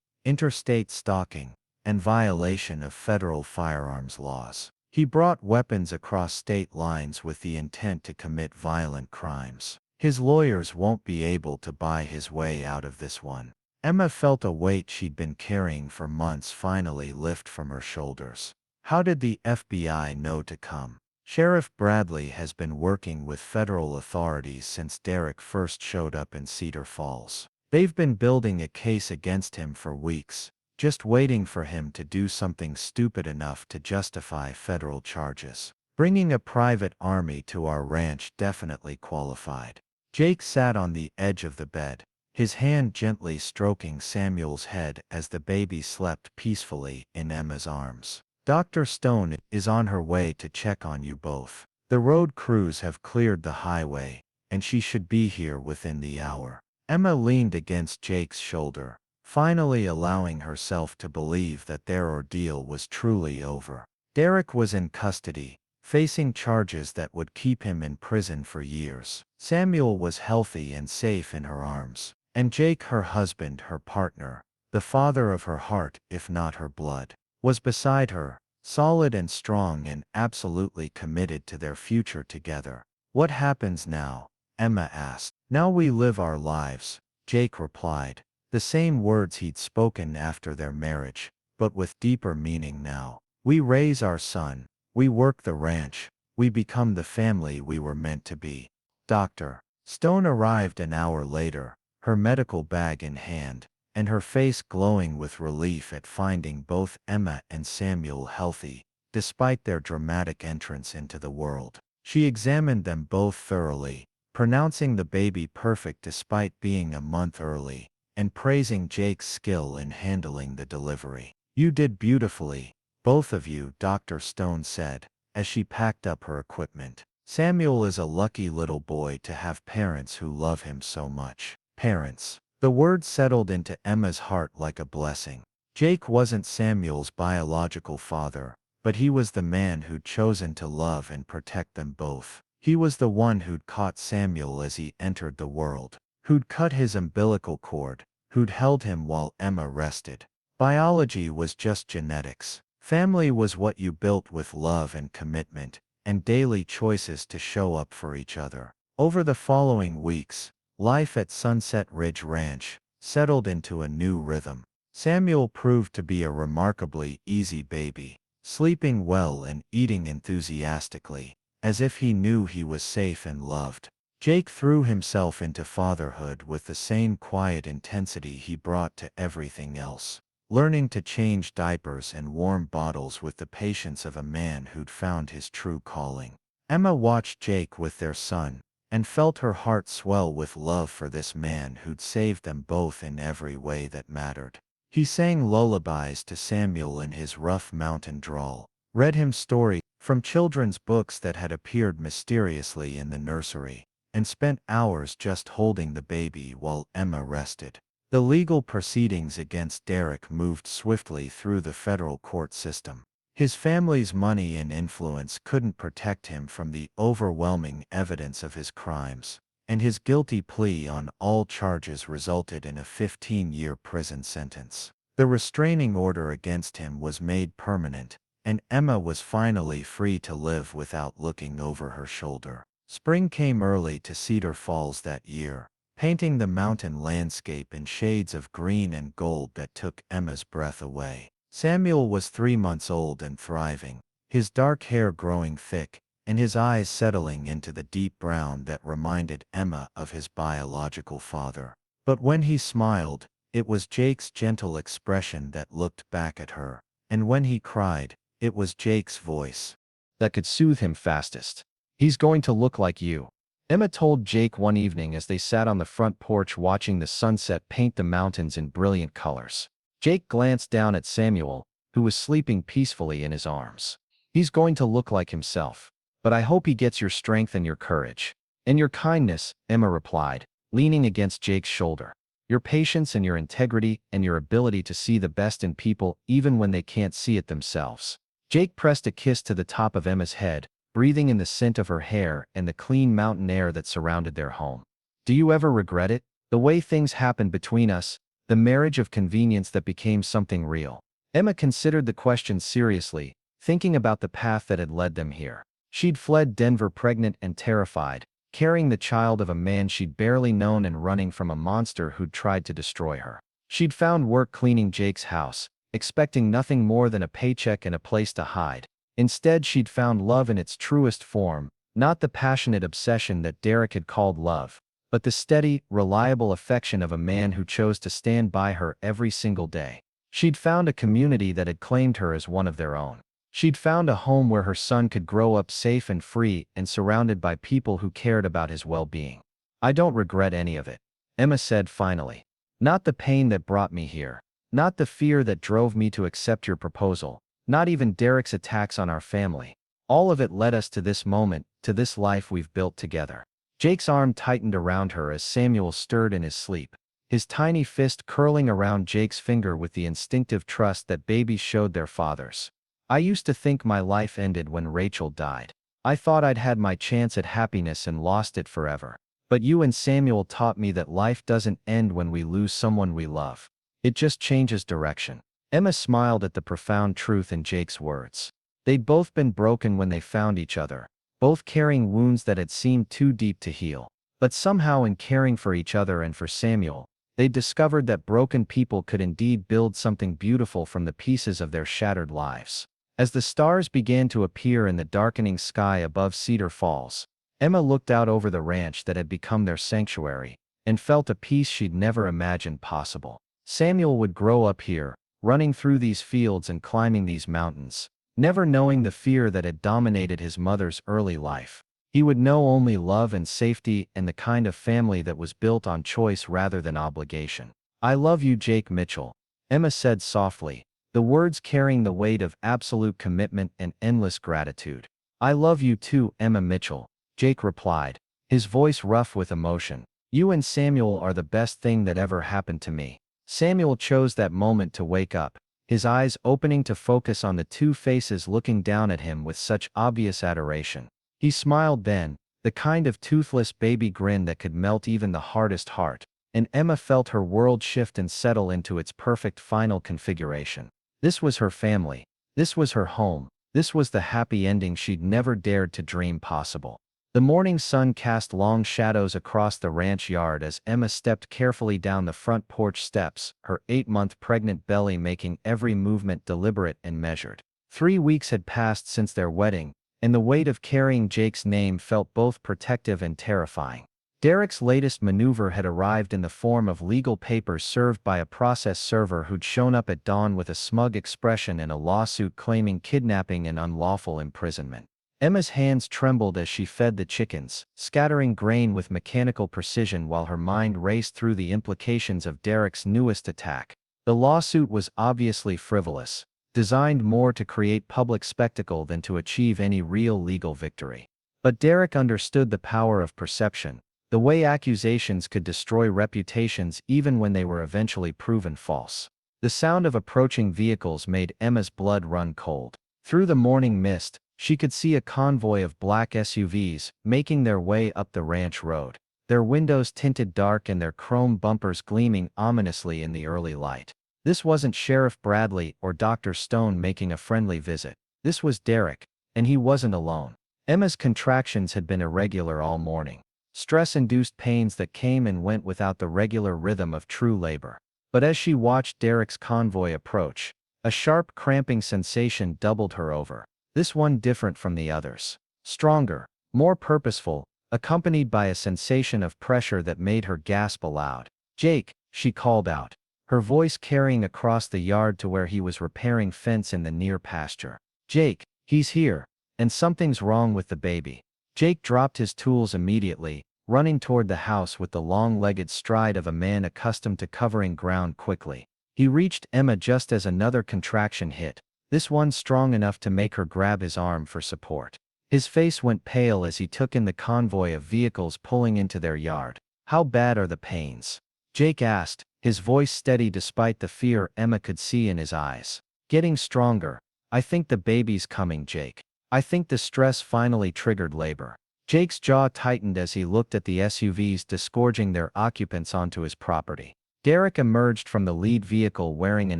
interstate stalking, and violation of federal firearms laws. He brought weapons across state lines with the intent to commit violent crimes. His lawyers won't be able to buy his way out of this one. Emma felt a weight she'd been carrying for months finally lift from her shoulders. How did the FBI know to come? Sheriff Bradley has been working with federal authorities since Derek first showed up in Cedar Falls. They've been building a case against him for weeks, just waiting for him to do something stupid enough to justify federal charges. Bringing a private army to our ranch definitely qualified. Jake sat on the edge of the bed, his hand gently stroking Samuel's head as the baby slept peacefully in Emma's arms. "Dr. Stone is on her way to check on you both. The road crews have cleared the highway, and she should be here within the hour." Emma leaned against Jake's shoulder, finally allowing herself to believe that their ordeal was truly over. Derek was in custody, facing charges that would keep him in prison for years. Samuel was healthy and safe in her arms, and Jake, her husband, her partner, the father of her heart if not her blood, was beside her, solid and strong and absolutely committed to their future together. "What happens now?" Emma asked. "Now we live our lives," Jake replied, the same words he'd spoken after their marriage, but with deeper meaning now. "We raise our son, we work the ranch, we become the family we were meant to be." Dr. Stone arrived an hour later, her medical bag in hand, and her face glowing with relief at finding both Emma and Samuel healthy, despite their dramatic entrance into the world. She examined them both thoroughly, pronouncing the baby perfect despite being a month early, and praising Jake's skill in handling the delivery. "You did beautifully, both of you," Dr. Stone said, as she packed up her equipment. "Samuel is a lucky little boy to have parents who love him so much." Parents. The word settled into Emma's heart like a blessing. Jake wasn't Samuel's biological father, but he was the man who'd chosen to love and protect them both. He was the one who'd caught Samuel as he entered the world, who'd cut his umbilical cord, who'd held him while Emma rested. Biology was just genetics. Family was what you built with love and commitment, and daily choices to show up for each other. Over the following weeks, life at Sunset Ridge Ranch settled into a new rhythm. Samuel proved to be a remarkably easy baby, sleeping well and eating enthusiastically, as if he knew he was safe and loved. Jake threw himself into fatherhood with the same quiet intensity he brought to everything else, learning to change diapers and warm bottles with the patience of a man who'd found his true calling. Emma watched Jake with their son, and felt her heart swell with love for this man who'd saved them both in every way that mattered. He sang lullabies to Samuel in his rough mountain drawl, read him stories from children's books that had appeared mysteriously in the nursery, and spent hours just holding the baby while Emma rested. The legal proceedings against Derek moved swiftly through the federal court system. His family's money and influence couldn't protect him from the overwhelming evidence of his crimes, and his guilty plea on all charges resulted in a 15-year prison sentence. The restraining order against him was made permanent, and Emma was finally free to live without looking over her shoulder. Spring came early to Cedar Falls that year, painting the mountain landscape in shades of green and gold that took Emma's breath away. Samuel was 3 months old and thriving, his dark hair growing thick, and his eyes settling into the deep brown that reminded Emma of his biological father. But when he smiled, it was Jake's gentle expression that looked back at her, and when he cried, it was Jake's voice that could soothe him fastest. He's going to look like you, Emma told Jake one evening as they sat on the front porch watching the sunset paint the mountains in brilliant colors. Jake glanced down at Samuel, who was sleeping peacefully in his arms. He's going to look like himself. But I hope he gets your strength and your courage. And your kindness, Emma replied, leaning against Jake's shoulder. Your patience and your integrity and your ability to see the best in people even when they can't see it themselves. Jake pressed a kiss to the top of Emma's head, breathing in the scent of her hair and the clean mountain air that surrounded their home. Do you ever regret it? The way things happened between us, the marriage of convenience that became something real. Emma considered the question seriously, thinking about the path that had led them here. She'd fled Denver pregnant and terrified, carrying the child of a man she'd barely known and running from a monster who'd tried to destroy her. She'd found work cleaning Jake's house, expecting nothing more than a paycheck and a place to hide. Instead, she'd found love in its truest form, not the passionate obsession that Derek had called love, but the steady, reliable affection of a man who chose to stand by her every single day. She'd found a community that had claimed her as one of their own. She'd found a home where her son could grow up safe and free and surrounded by people who cared about his well-being. I don't regret any of it, Emma said finally. Not the pain that brought me here. Not the fear that drove me to accept your proposal. Not even Derek's attacks on our family. All of it led us to this moment, to this life we've built together. Jake's arm tightened around her as Samuel stirred in his sleep, his tiny fist curling around Jake's finger with the instinctive trust that babies showed their fathers. I used to think my life ended when Rachel died. I thought I'd had my chance at happiness and lost it forever. But you and Samuel taught me that life doesn't end when we lose someone we love. It just changes direction. Emma smiled at the profound truth in Jake's words. They'd both been broken when they found each other, both carrying wounds that had seemed too deep to heal. But somehow in caring for each other and for Samuel, they'd discovered that broken people could indeed build something beautiful from the pieces of their shattered lives. As the stars began to appear in the darkening sky above Cedar Falls, Emma looked out over the ranch that had become their sanctuary, and felt a peace she'd never imagined possible. Samuel would grow up here, running through these fields and climbing these mountains, never knowing the fear that had dominated his mother's early life. He would know only love and safety and the kind of family that was built on choice rather than obligation. I love you, Jake Mitchell, Emma said softly, the words carrying the weight of absolute commitment and endless gratitude. I love you too, Emma Mitchell, Jake replied, his voice rough with emotion. You and Samuel are the best thing that ever happened to me. Samuel chose that moment to wake up, his eyes opening to focus on the two faces looking down at him with such obvious adoration. He smiled then the kind of toothless baby grin that could melt even the hardest heart, and Emma felt her world shift and settle into its perfect final configuration. This was her family. This was her home. This was the happy ending she'd never dared to dream possible. The morning sun cast long shadows across the ranch yard as Emma stepped carefully down the front porch steps, her 8-month pregnant belly making every movement deliberate and measured. 3 weeks had passed since their wedding, and the weight of carrying Jake's name felt both protective and terrifying. Derek's latest maneuver had arrived in the form of legal papers served by a process server who'd shown up at dawn with a smug expression and a lawsuit claiming kidnapping and unlawful imprisonment. Emma's hands trembled as she fed the chickens, scattering grain with mechanical precision while her mind raced through the implications of Derek's newest attack. The lawsuit was obviously frivolous, designed more to create public spectacle than to achieve any real legal victory. But Derek understood the power of perception, the way accusations could destroy reputations even when they were eventually proven false. The sound of approaching vehicles made Emma's blood run cold. Through the morning mist, she could see a convoy of black SUVs making their way up the ranch road, their windows tinted dark and their chrome bumpers gleaming ominously in the early light. This wasn't Sheriff Bradley or Dr. Stone making a friendly visit. This was Derek, and he wasn't alone. Emma's contractions had been irregular all morning, stress-induced pains that came and went without the regular rhythm of true labor. But as she watched Derek's convoy approach, a sharp cramping sensation doubled her over. This one different from the others. Stronger, more purposeful, accompanied by a sensation of pressure that made her gasp aloud. "Jake," she called out, her voice carrying across the yard to where he was repairing fence in the near pasture. "Jake, he's here, and something's wrong with the baby." Jake dropped his tools immediately, running toward the house with the long-legged stride of a man accustomed to covering ground quickly. He reached Emma just as another contraction hit, this one strong enough to make her grab his arm for support. His face went pale as he took in the convoy of vehicles pulling into their yard. "How bad are the pains?" Jake asked, his voice steady despite the fear Emma could see in his eyes. "Getting stronger. I think the baby's coming, Jake. I think the stress finally triggered labor." Jake's jaw tightened as he looked at the SUVs disgorging their occupants onto his property. Derek emerged from the lead vehicle wearing an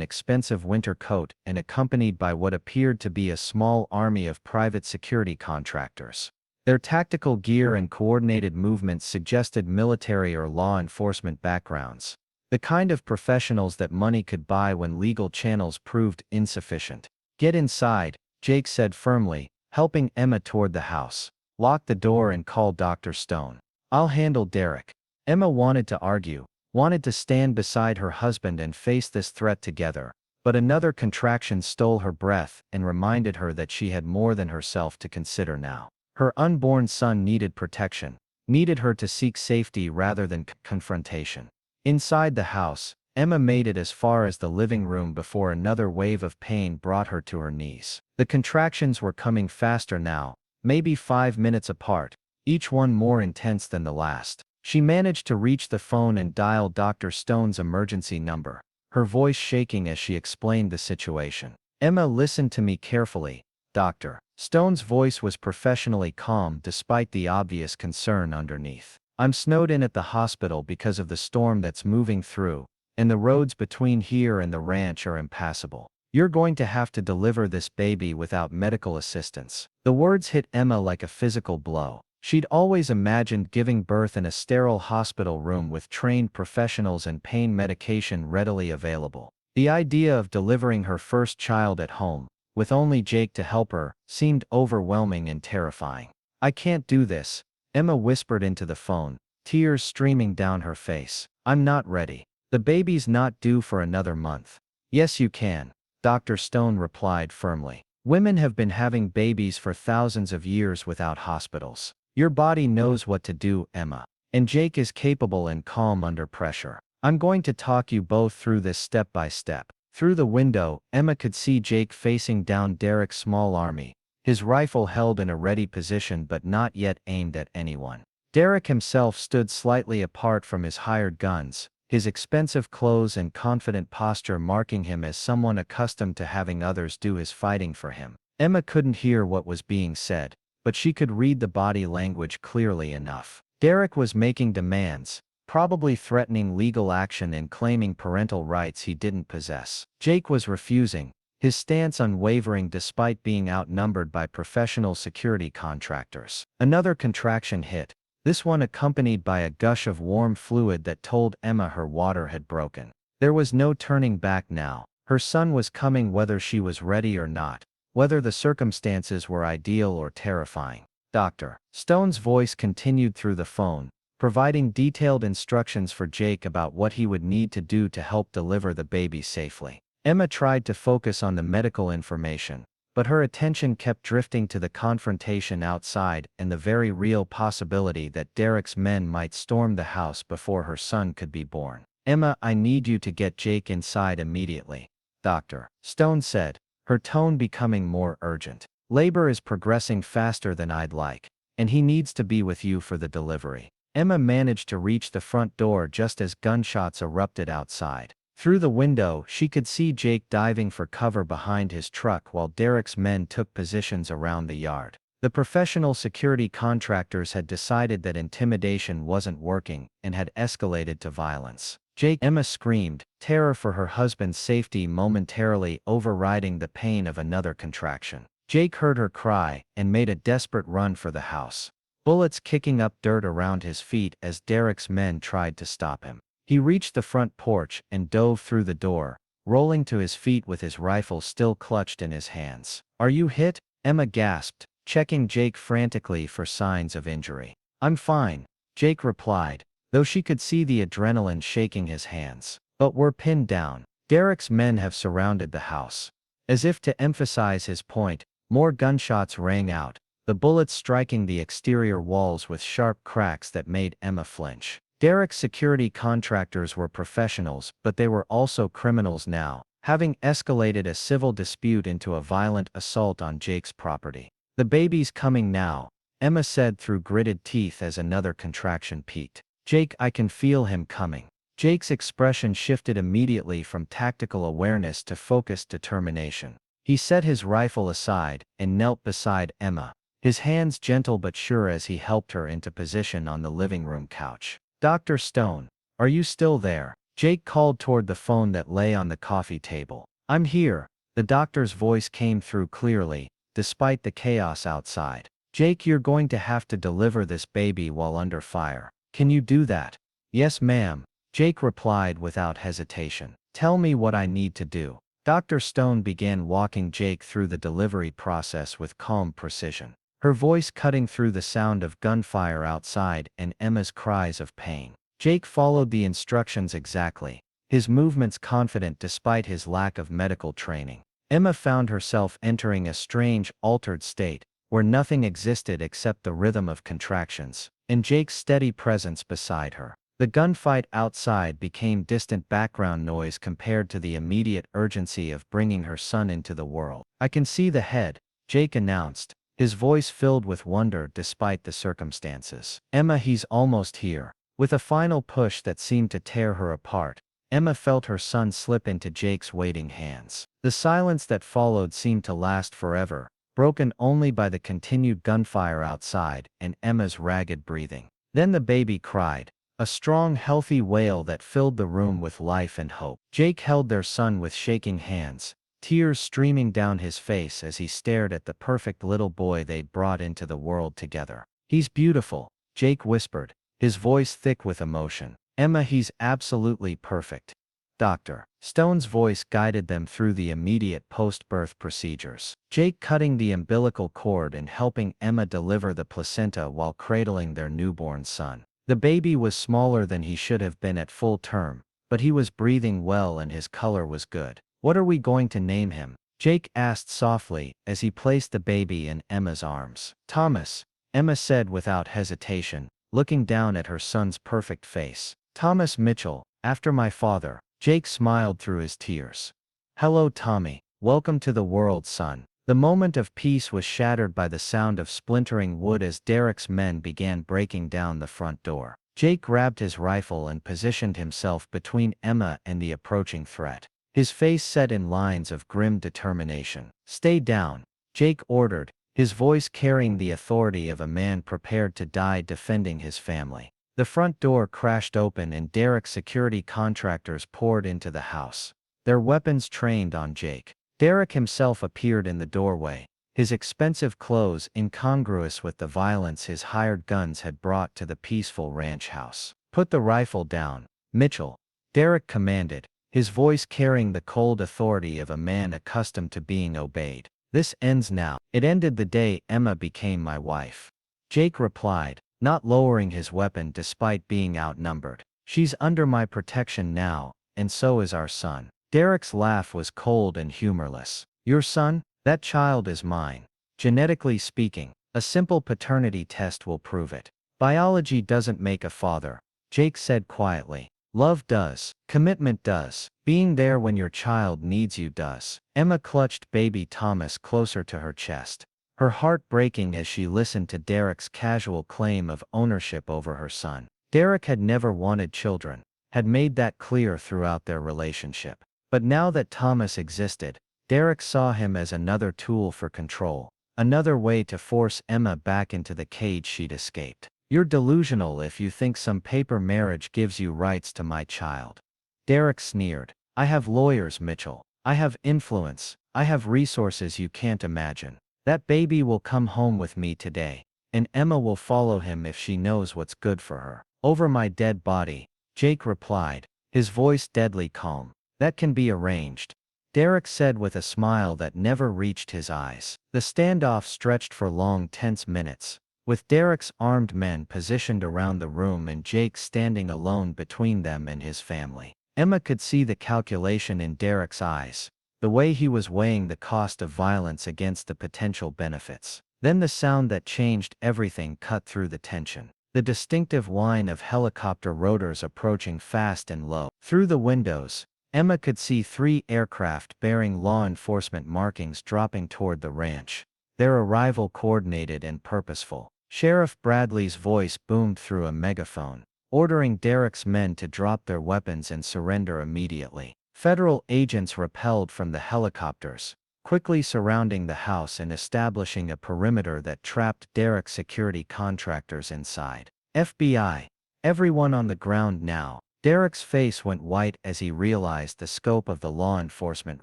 expensive winter coat and accompanied by what appeared to be a small army of private security contractors. Their tactical gear and coordinated movements suggested military or law enforcement backgrounds, the kind of professionals that money could buy when legal channels proved insufficient. "Get inside," Jake said firmly, helping Emma toward the house. "Lock the door and call Dr. Stone. I'll handle Derek." Emma wanted to argue, wanted to stand beside her husband and face this threat together, but another contraction stole her breath and reminded her that she had more than herself to consider now. Her unborn son needed protection, needed her to seek safety rather than confrontation. Inside the house, Emma made it as far as the living room before another wave of pain brought her to her knees. The contractions were coming faster now, maybe 5 minutes apart, each one more intense than the last. She managed to reach the phone and dial Dr. Stone's emergency number, her voice shaking as she explained the situation. "Emma, listen to me carefully, Doctor." Stone's voice was professionally calm despite the obvious concern underneath. "I'm snowed in at the hospital because of the storm that's moving through, and the roads between here and the ranch are impassable. You're going to have to deliver this baby without medical assistance." The words hit Emma like a physical blow. She'd always imagined giving birth in a sterile hospital room with trained professionals and pain medication readily available. The idea of delivering her first child at home, with only Jake to help her, seemed overwhelming and terrifying. "I can't do this," Emma whispered into the phone, tears streaming down her face. "I'm not ready. The baby's not due for another month." "Yes, you can," Dr. Stone replied firmly. "Women have been having babies for thousands of years without hospitals. Your body knows what to do, Emma. And Jake is capable and calm under pressure. I'm going to talk you both through this step by step." Through the window, Emma could see Jake facing down Derek's small army, his rifle held in a ready position but not yet aimed at anyone. Derek himself stood slightly apart from his hired guns, his expensive clothes and confident posture marking him as someone accustomed to having others do his fighting for him. Emma couldn't hear what was being said, but she could read the body language clearly enough. Derek was making demands, probably threatening legal action and claiming parental rights he didn't possess. Jake was refusing, his stance unwavering despite being outnumbered by professional security contractors. Another contraction hit, this one accompanied by a gush of warm fluid that told Emma her water had broken. There was no turning back now. Her son was coming whether she was ready or not, whether the circumstances were ideal or terrifying. Dr. Stone's voice continued through the phone, providing detailed instructions for Jake about what he would need to do to help deliver the baby safely. Emma tried to focus on the medical information, but her attention kept drifting to the confrontation outside and the very real possibility that Derek's men might storm the house before her son could be born. "Emma, I need you to get Jake inside immediately," Dr. Stone said, her tone becoming more urgent. "Labor is progressing faster than I'd like, and he needs to be with you for the delivery." Emma managed to reach the front door just as gunshots erupted outside. Through the window, she could see Jake diving for cover behind his truck while Derek's men took positions around the yard. The professional security contractors had decided that intimidation wasn't working and had escalated to violence. "Jake!" Emma screamed, terror for her husband's safety momentarily overriding the pain of another contraction. Jake heard her cry and made a desperate run for the house, bullets kicking up dirt around his feet as Derek's men tried to stop him. He reached the front porch and dove through the door, rolling to his feet with his rifle still clutched in his hands. "Are you hit?" Emma gasped, checking Jake frantically for signs of injury. "I'm fine," Jake replied, though she could see the adrenaline shaking his hands. "But we're pinned down. Derek's men have surrounded the house." As if to emphasize his point, more gunshots rang out, the bullets striking the exterior walls with sharp cracks that made Emma flinch. Derek's security contractors were professionals, but they were also criminals now, having escalated a civil dispute into a violent assault on Jake's property. "The baby's coming now," Emma said through gritted teeth as another contraction peaked. "Jake, I can feel him coming." Jake's expression shifted immediately from tactical awareness to focused determination. He set his rifle aside and knelt beside Emma, his hands gentle but sure as he helped her into position on the living room couch. "Dr. Stone, are you still there?" Jake called toward the phone that lay on the coffee table. "I'm here," the doctor's voice came through clearly, despite the chaos outside. "Jake, you're going to have to deliver this baby while under fire. Can you do that?" "Yes, ma'am," Jake replied without hesitation. "Tell me what I need to do." Dr. Stone began walking Jake through the delivery process with calm precision, her voice cutting through the sound of gunfire outside and Emma's cries of pain. Jake followed the instructions exactly, his movements confident despite his lack of medical training. Emma found herself entering a strange, altered state, where nothing existed except the rhythm of contractions, and Jake's steady presence beside her. The gunfight outside became distant background noise compared to the immediate urgency of bringing her son into the world. "I can see the head," Jake announced, his voice filled with wonder despite the circumstances. "Emma, he's almost here." With a final push that seemed to tear her apart, Emma felt her son slip into Jake's waiting hands. The silence that followed seemed to last forever, broken only by the continued gunfire outside and Emma's ragged breathing. Then the baby cried, a strong, healthy wail that filled the room with life and hope. Jake held their son with shaking hands, tears streaming down his face as he stared at the perfect little boy they'd brought into the world together. "He's beautiful," Jake whispered, his voice thick with emotion. "Emma, he's absolutely perfect." Dr. Stone's voice guided them through the immediate post-birth procedures, Jake cutting the umbilical cord and helping Emma deliver the placenta while cradling their newborn son. The baby was smaller than he should have been at full term, but he was breathing well and his color was good. "What are we going to name him?" Jake asked softly as he placed the baby in Emma's arms. "Thomas," Emma said without hesitation, looking down at her son's perfect face. "Thomas Mitchell, after my father." Jake smiled through his tears. "Hello, Tommy. Welcome to the world, son." The moment of peace was shattered by the sound of splintering wood as Derek's men began breaking down the front door. Jake grabbed his rifle and positioned himself between Emma and the approaching threat, his face set in lines of grim determination. "Stay down," Jake ordered, his voice carrying the authority of a man prepared to die defending his family. The front door crashed open and Derek's security contractors poured into the house, their weapons trained on Jake. Derek himself appeared in the doorway, his expensive clothes incongruous with the violence his hired guns had brought to the peaceful ranch house. "Put the rifle down, Mitchell," Derek commanded, his voice carrying the cold authority of a man accustomed to being obeyed. "This ends now." "It ended the day Emma became my wife," Jake replied, not lowering his weapon despite being outnumbered. "She's under my protection now, and so is our son." Derek's laugh was cold and humorless. "Your son? That child is mine. Genetically speaking, a simple paternity test will prove it. Biology doesn't make a father," Jake said quietly. "Love does. Commitment does. Being there when your child needs you does." Emma clutched baby Thomas closer to her chest, her heart breaking as she listened to Derek's casual claim of ownership over her son. Derek had never wanted children, had made that clear throughout their relationship. But now that Thomas existed, Derek saw him as another tool for control, another way to force Emma back into the cage she'd escaped. "You're delusional if you think some paper marriage gives you rights to my child," Derek sneered. "I have lawyers, Mitchell. I have influence. I have resources you can't imagine. That baby will come home with me today, and Emma will follow him if she knows what's good for her." "Over my dead body," Jake replied, his voice deadly calm. "That can be arranged," Derek said with a smile that never reached his eyes. The standoff stretched for long, tense minutes, with Derek's armed men positioned around the room and Jake standing alone between them and his family. Emma could see the calculation in Derek's eyes, the way he was weighing the cost of violence against the potential benefits. Then the sound that changed everything cut through the tension. The distinctive whine of helicopter rotors approaching fast and low. Through the windows, Emma could see 3 aircraft bearing law enforcement markings dropping toward the ranch, their arrival coordinated and purposeful. Sheriff Bradley's voice boomed through a megaphone, ordering Derek's men to drop their weapons and surrender immediately. Federal agents rappelled from the helicopters, quickly surrounding the house and establishing a perimeter that trapped Derek's security contractors inside. "FBI, everyone on the ground now." Derek's face went white as he realized the scope of the law enforcement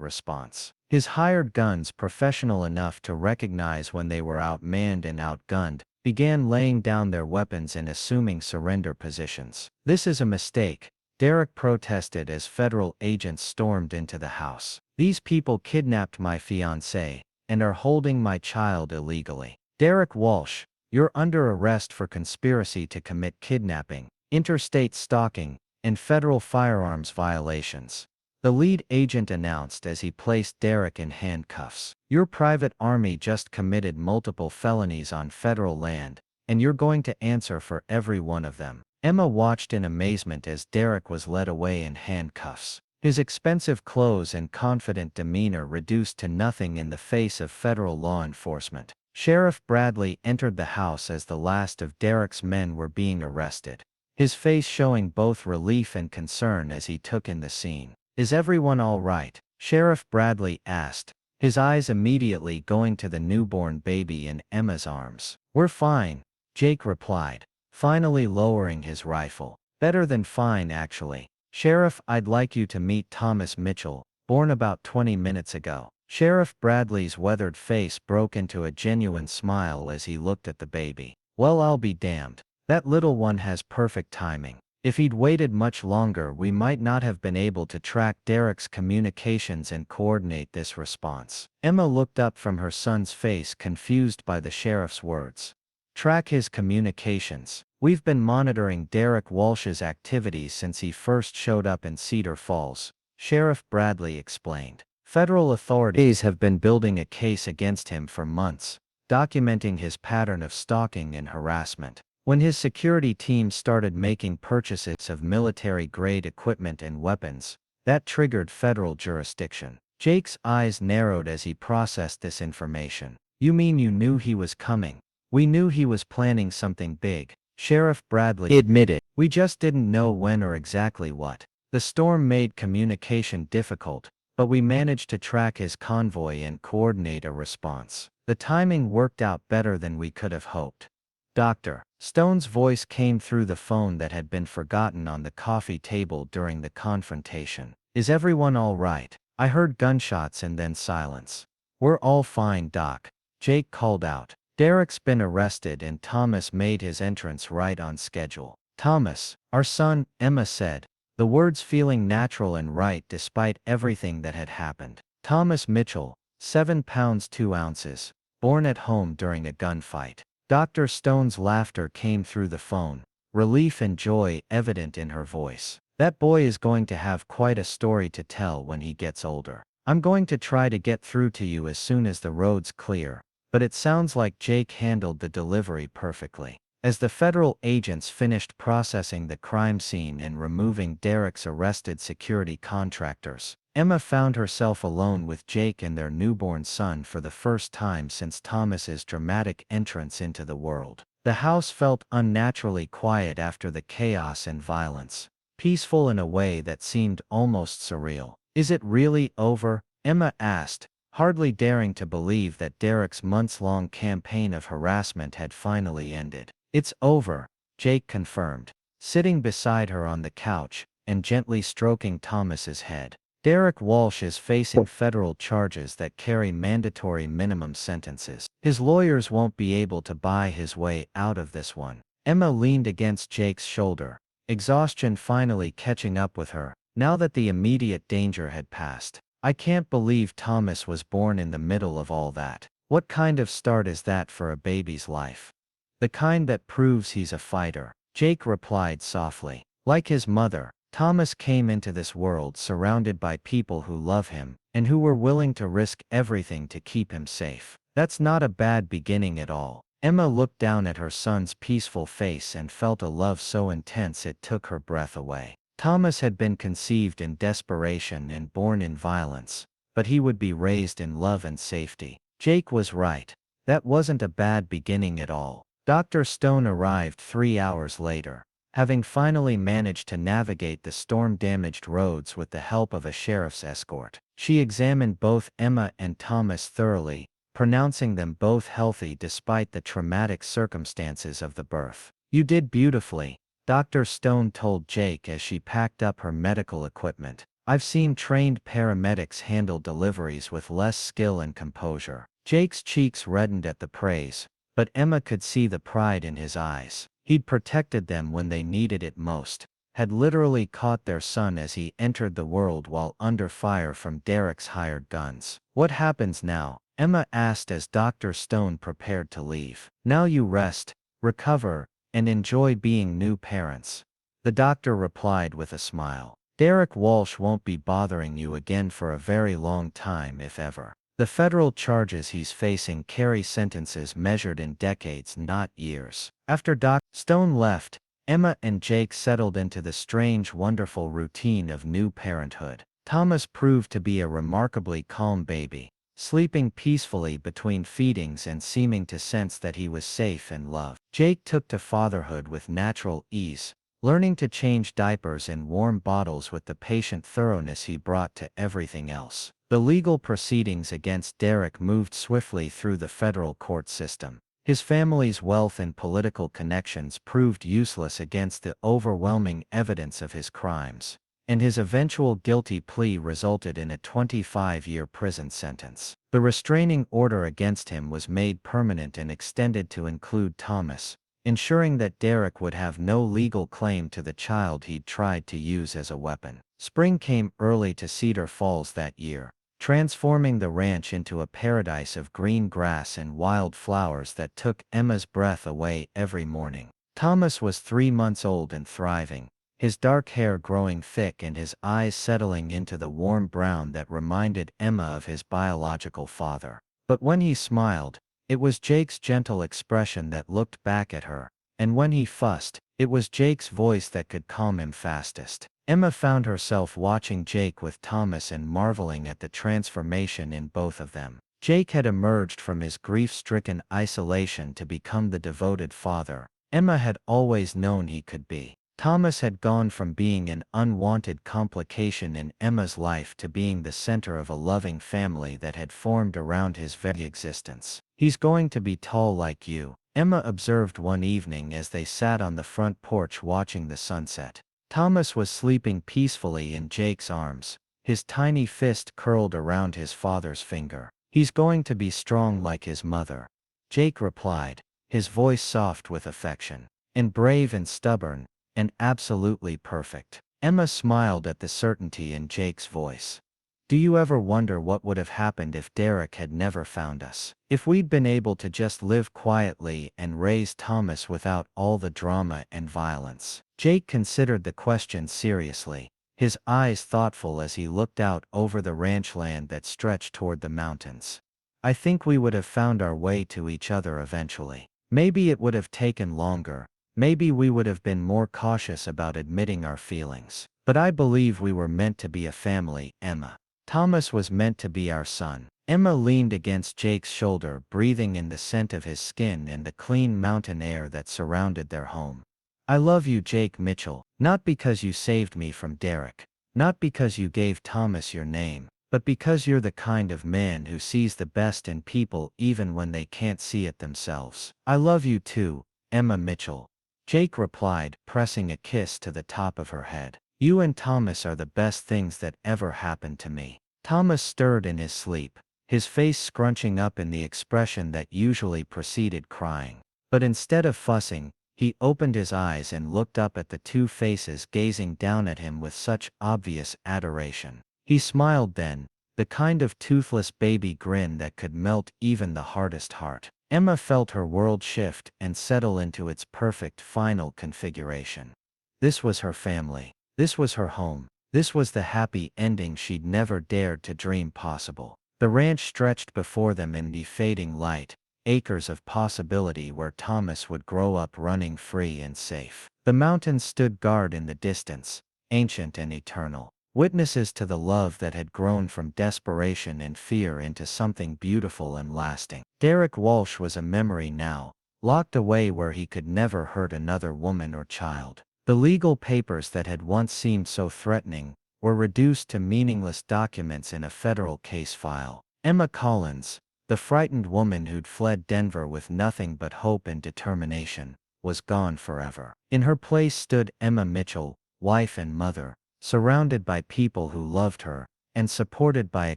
response. His hired guns, professional enough to recognize when they were outmanned and outgunned, began laying down their weapons and assuming surrender positions. "This is a mistake," Derek protested as federal agents stormed into the house. "These people kidnapped my fiancée and are holding my child illegally." "Derek Walsh, you're under arrest for conspiracy to commit kidnapping, interstate stalking, and federal firearms violations," the lead agent announced as he placed Derek in handcuffs. "Your private army just committed multiple felonies on federal land, and you're going to answer for every one of them." Emma watched in amazement as Derek was led away in handcuffs, his expensive clothes and confident demeanor reduced to nothing in the face of federal law enforcement. Sheriff Bradley entered the house as the last of Derek's men were being arrested, his face showing both relief and concern as he took in the scene. "Is everyone all right?" Sheriff Bradley asked, his eyes immediately going to the newborn baby in Emma's arms. "We're fine," Jake replied, finally lowering his rifle. "Better than fine, actually. Sheriff, I'd like you to meet Thomas Mitchell, born about 20 minutes ago." Sheriff Bradley's weathered face broke into a genuine smile as he looked at the baby. "Well, I'll be damned. That little one has perfect timing. If he'd waited much longer, we might not have been able to track Derek's communications and coordinate this response." Emma looked up from her son's face, confused by the sheriff's words. "Track his communications? We've been monitoring Derek Walsh's activities since he first showed up in Cedar Falls," Sheriff Bradley explained. "Federal authorities have been building a case against him for months, documenting his pattern of stalking and harassment. When his security team started making purchases of military-grade equipment and weapons, that triggered federal jurisdiction." Jake's eyes narrowed as he processed this information. "You mean you knew he was coming?" "We knew he was planning something big," Sheriff Bradley admitted. "We just didn't know when or exactly what. The storm made communication difficult, but we managed to track his convoy and coordinate a response." The timing worked out better than we could have hoped. Dr. Stone's voice came through the phone that had been forgotten on the coffee table during the confrontation. Is everyone all right? I heard gunshots and then silence. We're all fine, Doc. Jake called out. Derek's been arrested and Thomas made his entrance right on schedule. Thomas, our son, Emma said, the words feeling natural and right despite everything that had happened. Thomas Mitchell, 7 pounds 2 ounces, born at home during a gunfight. Dr. Stone's laughter came through the phone, relief and joy evident in her voice. That boy is going to have quite a story to tell when he gets older. I'm going to try to get through to you as soon as the road's clear, but it sounds like Jake handled the delivery perfectly. As the federal agents finished processing the crime scene and removing Derek's arrested security contractors, Emma found herself alone with Jake and their newborn son for the first time since Thomas's dramatic entrance into the world. The house felt unnaturally quiet after the chaos and violence, peaceful in a way that seemed almost surreal. Is it really over? Emma asked, hardly daring to believe that Derek's months-long campaign of harassment had finally ended. It's over, Jake confirmed, sitting beside her on the couch and gently stroking Thomas's head. Derek Walsh is facing federal charges that carry mandatory minimum sentences. His lawyers won't be able to buy his way out of this one. Emma leaned against Jake's shoulder, exhaustion finally catching up with her, now that the immediate danger had passed. I can't believe Thomas was born in the middle of all that. What kind of start is that for a baby's life? The kind that proves he's a fighter, Jake replied softly. Like his mother, Thomas came into this world surrounded by people who love him and who were willing to risk everything to keep him safe. That's not a bad beginning at all. Emma looked down at her son's peaceful face and felt a love so intense it took her breath away. Thomas had been conceived in desperation and born in violence, but he would be raised in love and safety. Jake was right. That wasn't a bad beginning at all. Dr. Stone arrived 3 hours later, having finally managed to navigate the storm-damaged roads with the help of a sheriff's escort. She examined both Emma and Thomas thoroughly, pronouncing them both healthy despite the traumatic circumstances of the birth. You did beautifully, Dr. Stone told Jake as she packed up her medical equipment. I've seen trained paramedics handle deliveries with less skill and composure. Jake's cheeks reddened at the praise, but Emma could see the pride in his eyes. He'd protected them when they needed it most, had literally caught their son as he entered the world while under fire from Derek's hired guns. What happens now? Emma asked as Dr. Stone prepared to leave. Now you rest, recover, and enjoy being new parents, the doctor replied with a smile. Derek Walsh won't be bothering you again for a very long time if ever. The federal charges he's facing carry sentences measured in decades, not years. After Dr. Stone left, Emma and Jake settled into the strange, wonderful routine of new parenthood. Thomas proved to be a remarkably calm baby, sleeping peacefully between feedings and seeming to sense that he was safe and loved. Jake took to fatherhood with natural ease, learning to change diapers in warm bottles with the patient thoroughness he brought to everything else. The legal proceedings against Derek moved swiftly through the federal court system. His family's wealth and political connections proved useless against the overwhelming evidence of his crimes, and his eventual guilty plea resulted in a 25-year prison sentence. The restraining order against him was made permanent and extended to include Thomas, ensuring that Derek would have no legal claim to the child he'd tried to use as a weapon. Spring came early to Cedar Falls that year, transforming the ranch into a paradise of green grass and wild flowers that took Emma's breath away every morning. Thomas was 3 months old and thriving, his dark hair growing thick and his eyes settling into the warm brown that reminded Emma of his biological father. But when he smiled, it was Jake's gentle expression that looked back at her, and when he fussed, it was Jake's voice that could calm him fastest. Emma found herself watching Jake with Thomas and marveling at the transformation in both of them. Jake had emerged from his grief-stricken isolation to become the devoted father Emma had always known he could be. Thomas had gone from being an unwanted complication in Emma's life to being the center of a loving family that had formed around his very existence. He's going to be tall like you, Emma observed one evening as they sat on the front porch watching the sunset. Thomas was sleeping peacefully in Jake's arms, his tiny fist curled around his father's finger. He's going to be strong like his mother, Jake replied, his voice soft with affection. And brave and stubborn, and absolutely perfect. Emma smiled at the certainty in Jake's voice. Do you ever wonder what would have happened if Derek had never found us? If we'd been able to just live quietly and raise Thomas without all the drama and violence? Jake considered the question seriously, his eyes thoughtful as he looked out over the ranch land that stretched toward the mountains. I think we would have found our way to each other eventually. Maybe it would have taken longer. Maybe we would have been more cautious about admitting our feelings. But I believe we were meant to be a family, Emma. Thomas was meant to be our son. Emma leaned against Jake's shoulder, breathing in the scent of his skin and the clean mountain air that surrounded their home. I love you, Jake Mitchell, not because you saved me from Derek, not because you gave Thomas your name, but because you're the kind of man who sees the best in people even when they can't see it themselves. I love you too, Emma Mitchell. Jake replied, pressing a kiss to the top of her head. You and Thomas are the best things that ever happened to me. Thomas stirred in his sleep, his face scrunching up in the expression that usually preceded crying. But instead of fussing, he opened his eyes and looked up at the two faces gazing down at him with such obvious adoration. He smiled then, the kind of toothless baby grin that could melt even the hardest heart. Emma felt her world shift and settle into its perfect final configuration. This was her family. This was her home. This was the happy ending she'd never dared to dream possible. The ranch stretched before them in the fading light, acres of possibility where Thomas would grow up running free and safe. The mountains stood guard in the distance, ancient and eternal, witnesses to the love that had grown from desperation and fear into something beautiful and lasting. Derek Walsh was a memory now, locked away where he could never hurt another woman or child. The legal papers that had once seemed so threatening were reduced to meaningless documents in a federal case file. Emma Collins, the frightened woman who'd fled Denver with nothing but hope and determination, was gone forever. In her place stood Emma Mitchell, wife and mother, surrounded by people who loved her, and supported by a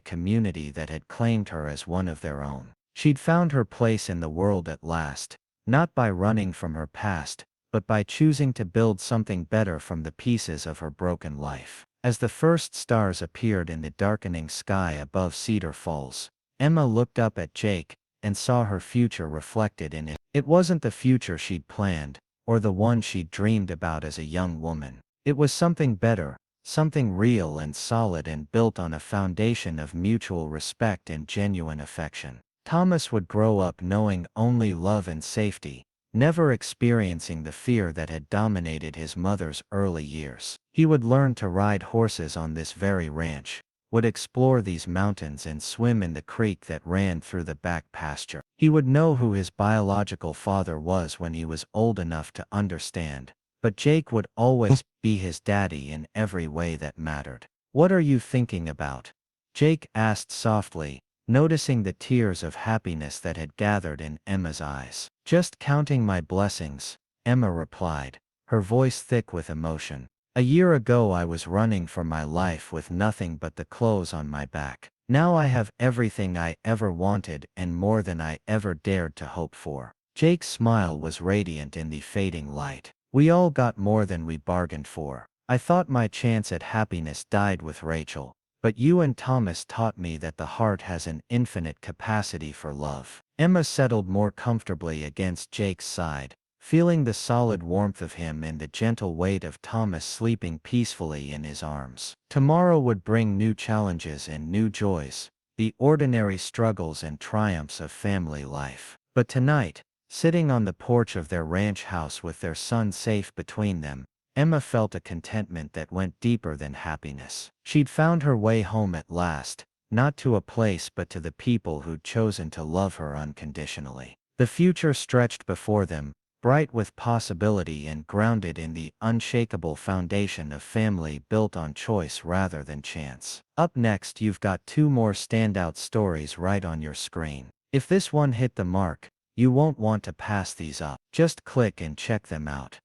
community that had claimed her as one of their own. She'd found her place in the world at last, not by running from her past, but by choosing to build something better from the pieces of her broken life. As the first stars appeared in the darkening sky above Cedar Falls, Emma looked up at Jake and saw her future reflected in it. It wasn't the future she'd planned, or the one she'd dreamed about as a young woman. It was something better, something real and solid and built on a foundation of mutual respect and genuine affection. Thomas would grow up knowing only love and safety, never experiencing the fear that had dominated his mother's early years. He would learn to ride horses on this very ranch, would explore these mountains and swim in the creek that ran through the back pasture. He would know who his biological father was when he was old enough to understand, but Jake would always be his daddy in every way that mattered. What are you thinking about? Jake asked softly, noticing the tears of happiness that had gathered in Emma's eyes. Just counting my blessings, Emma replied, her voice thick with emotion. A year ago I was running for my life with nothing but the clothes on my back. Now I have everything I ever wanted and more than I ever dared to hope for. Jake's smile was radiant in the fading light. We all got more than we bargained for. I thought my chance at happiness died with Rachel. But you and Thomas taught me that the heart has an infinite capacity for love. Emma settled more comfortably against Jake's side, feeling the solid warmth of him and the gentle weight of Thomas sleeping peacefully in his arms. Tomorrow would bring new challenges and new joys, the ordinary struggles and triumphs of family life. But tonight, sitting on the porch of their ranch house with their son safe between them, Emma felt a contentment that went deeper than happiness. She'd found her way home at last, not to a place but to the people who'd chosen to love her unconditionally. The future stretched before them, bright with possibility and grounded in the unshakable foundation of family built on choice rather than chance. Up next, you've got two more standout stories right on your screen. If this one hit the mark, you won't want to pass these up. Just click and check them out.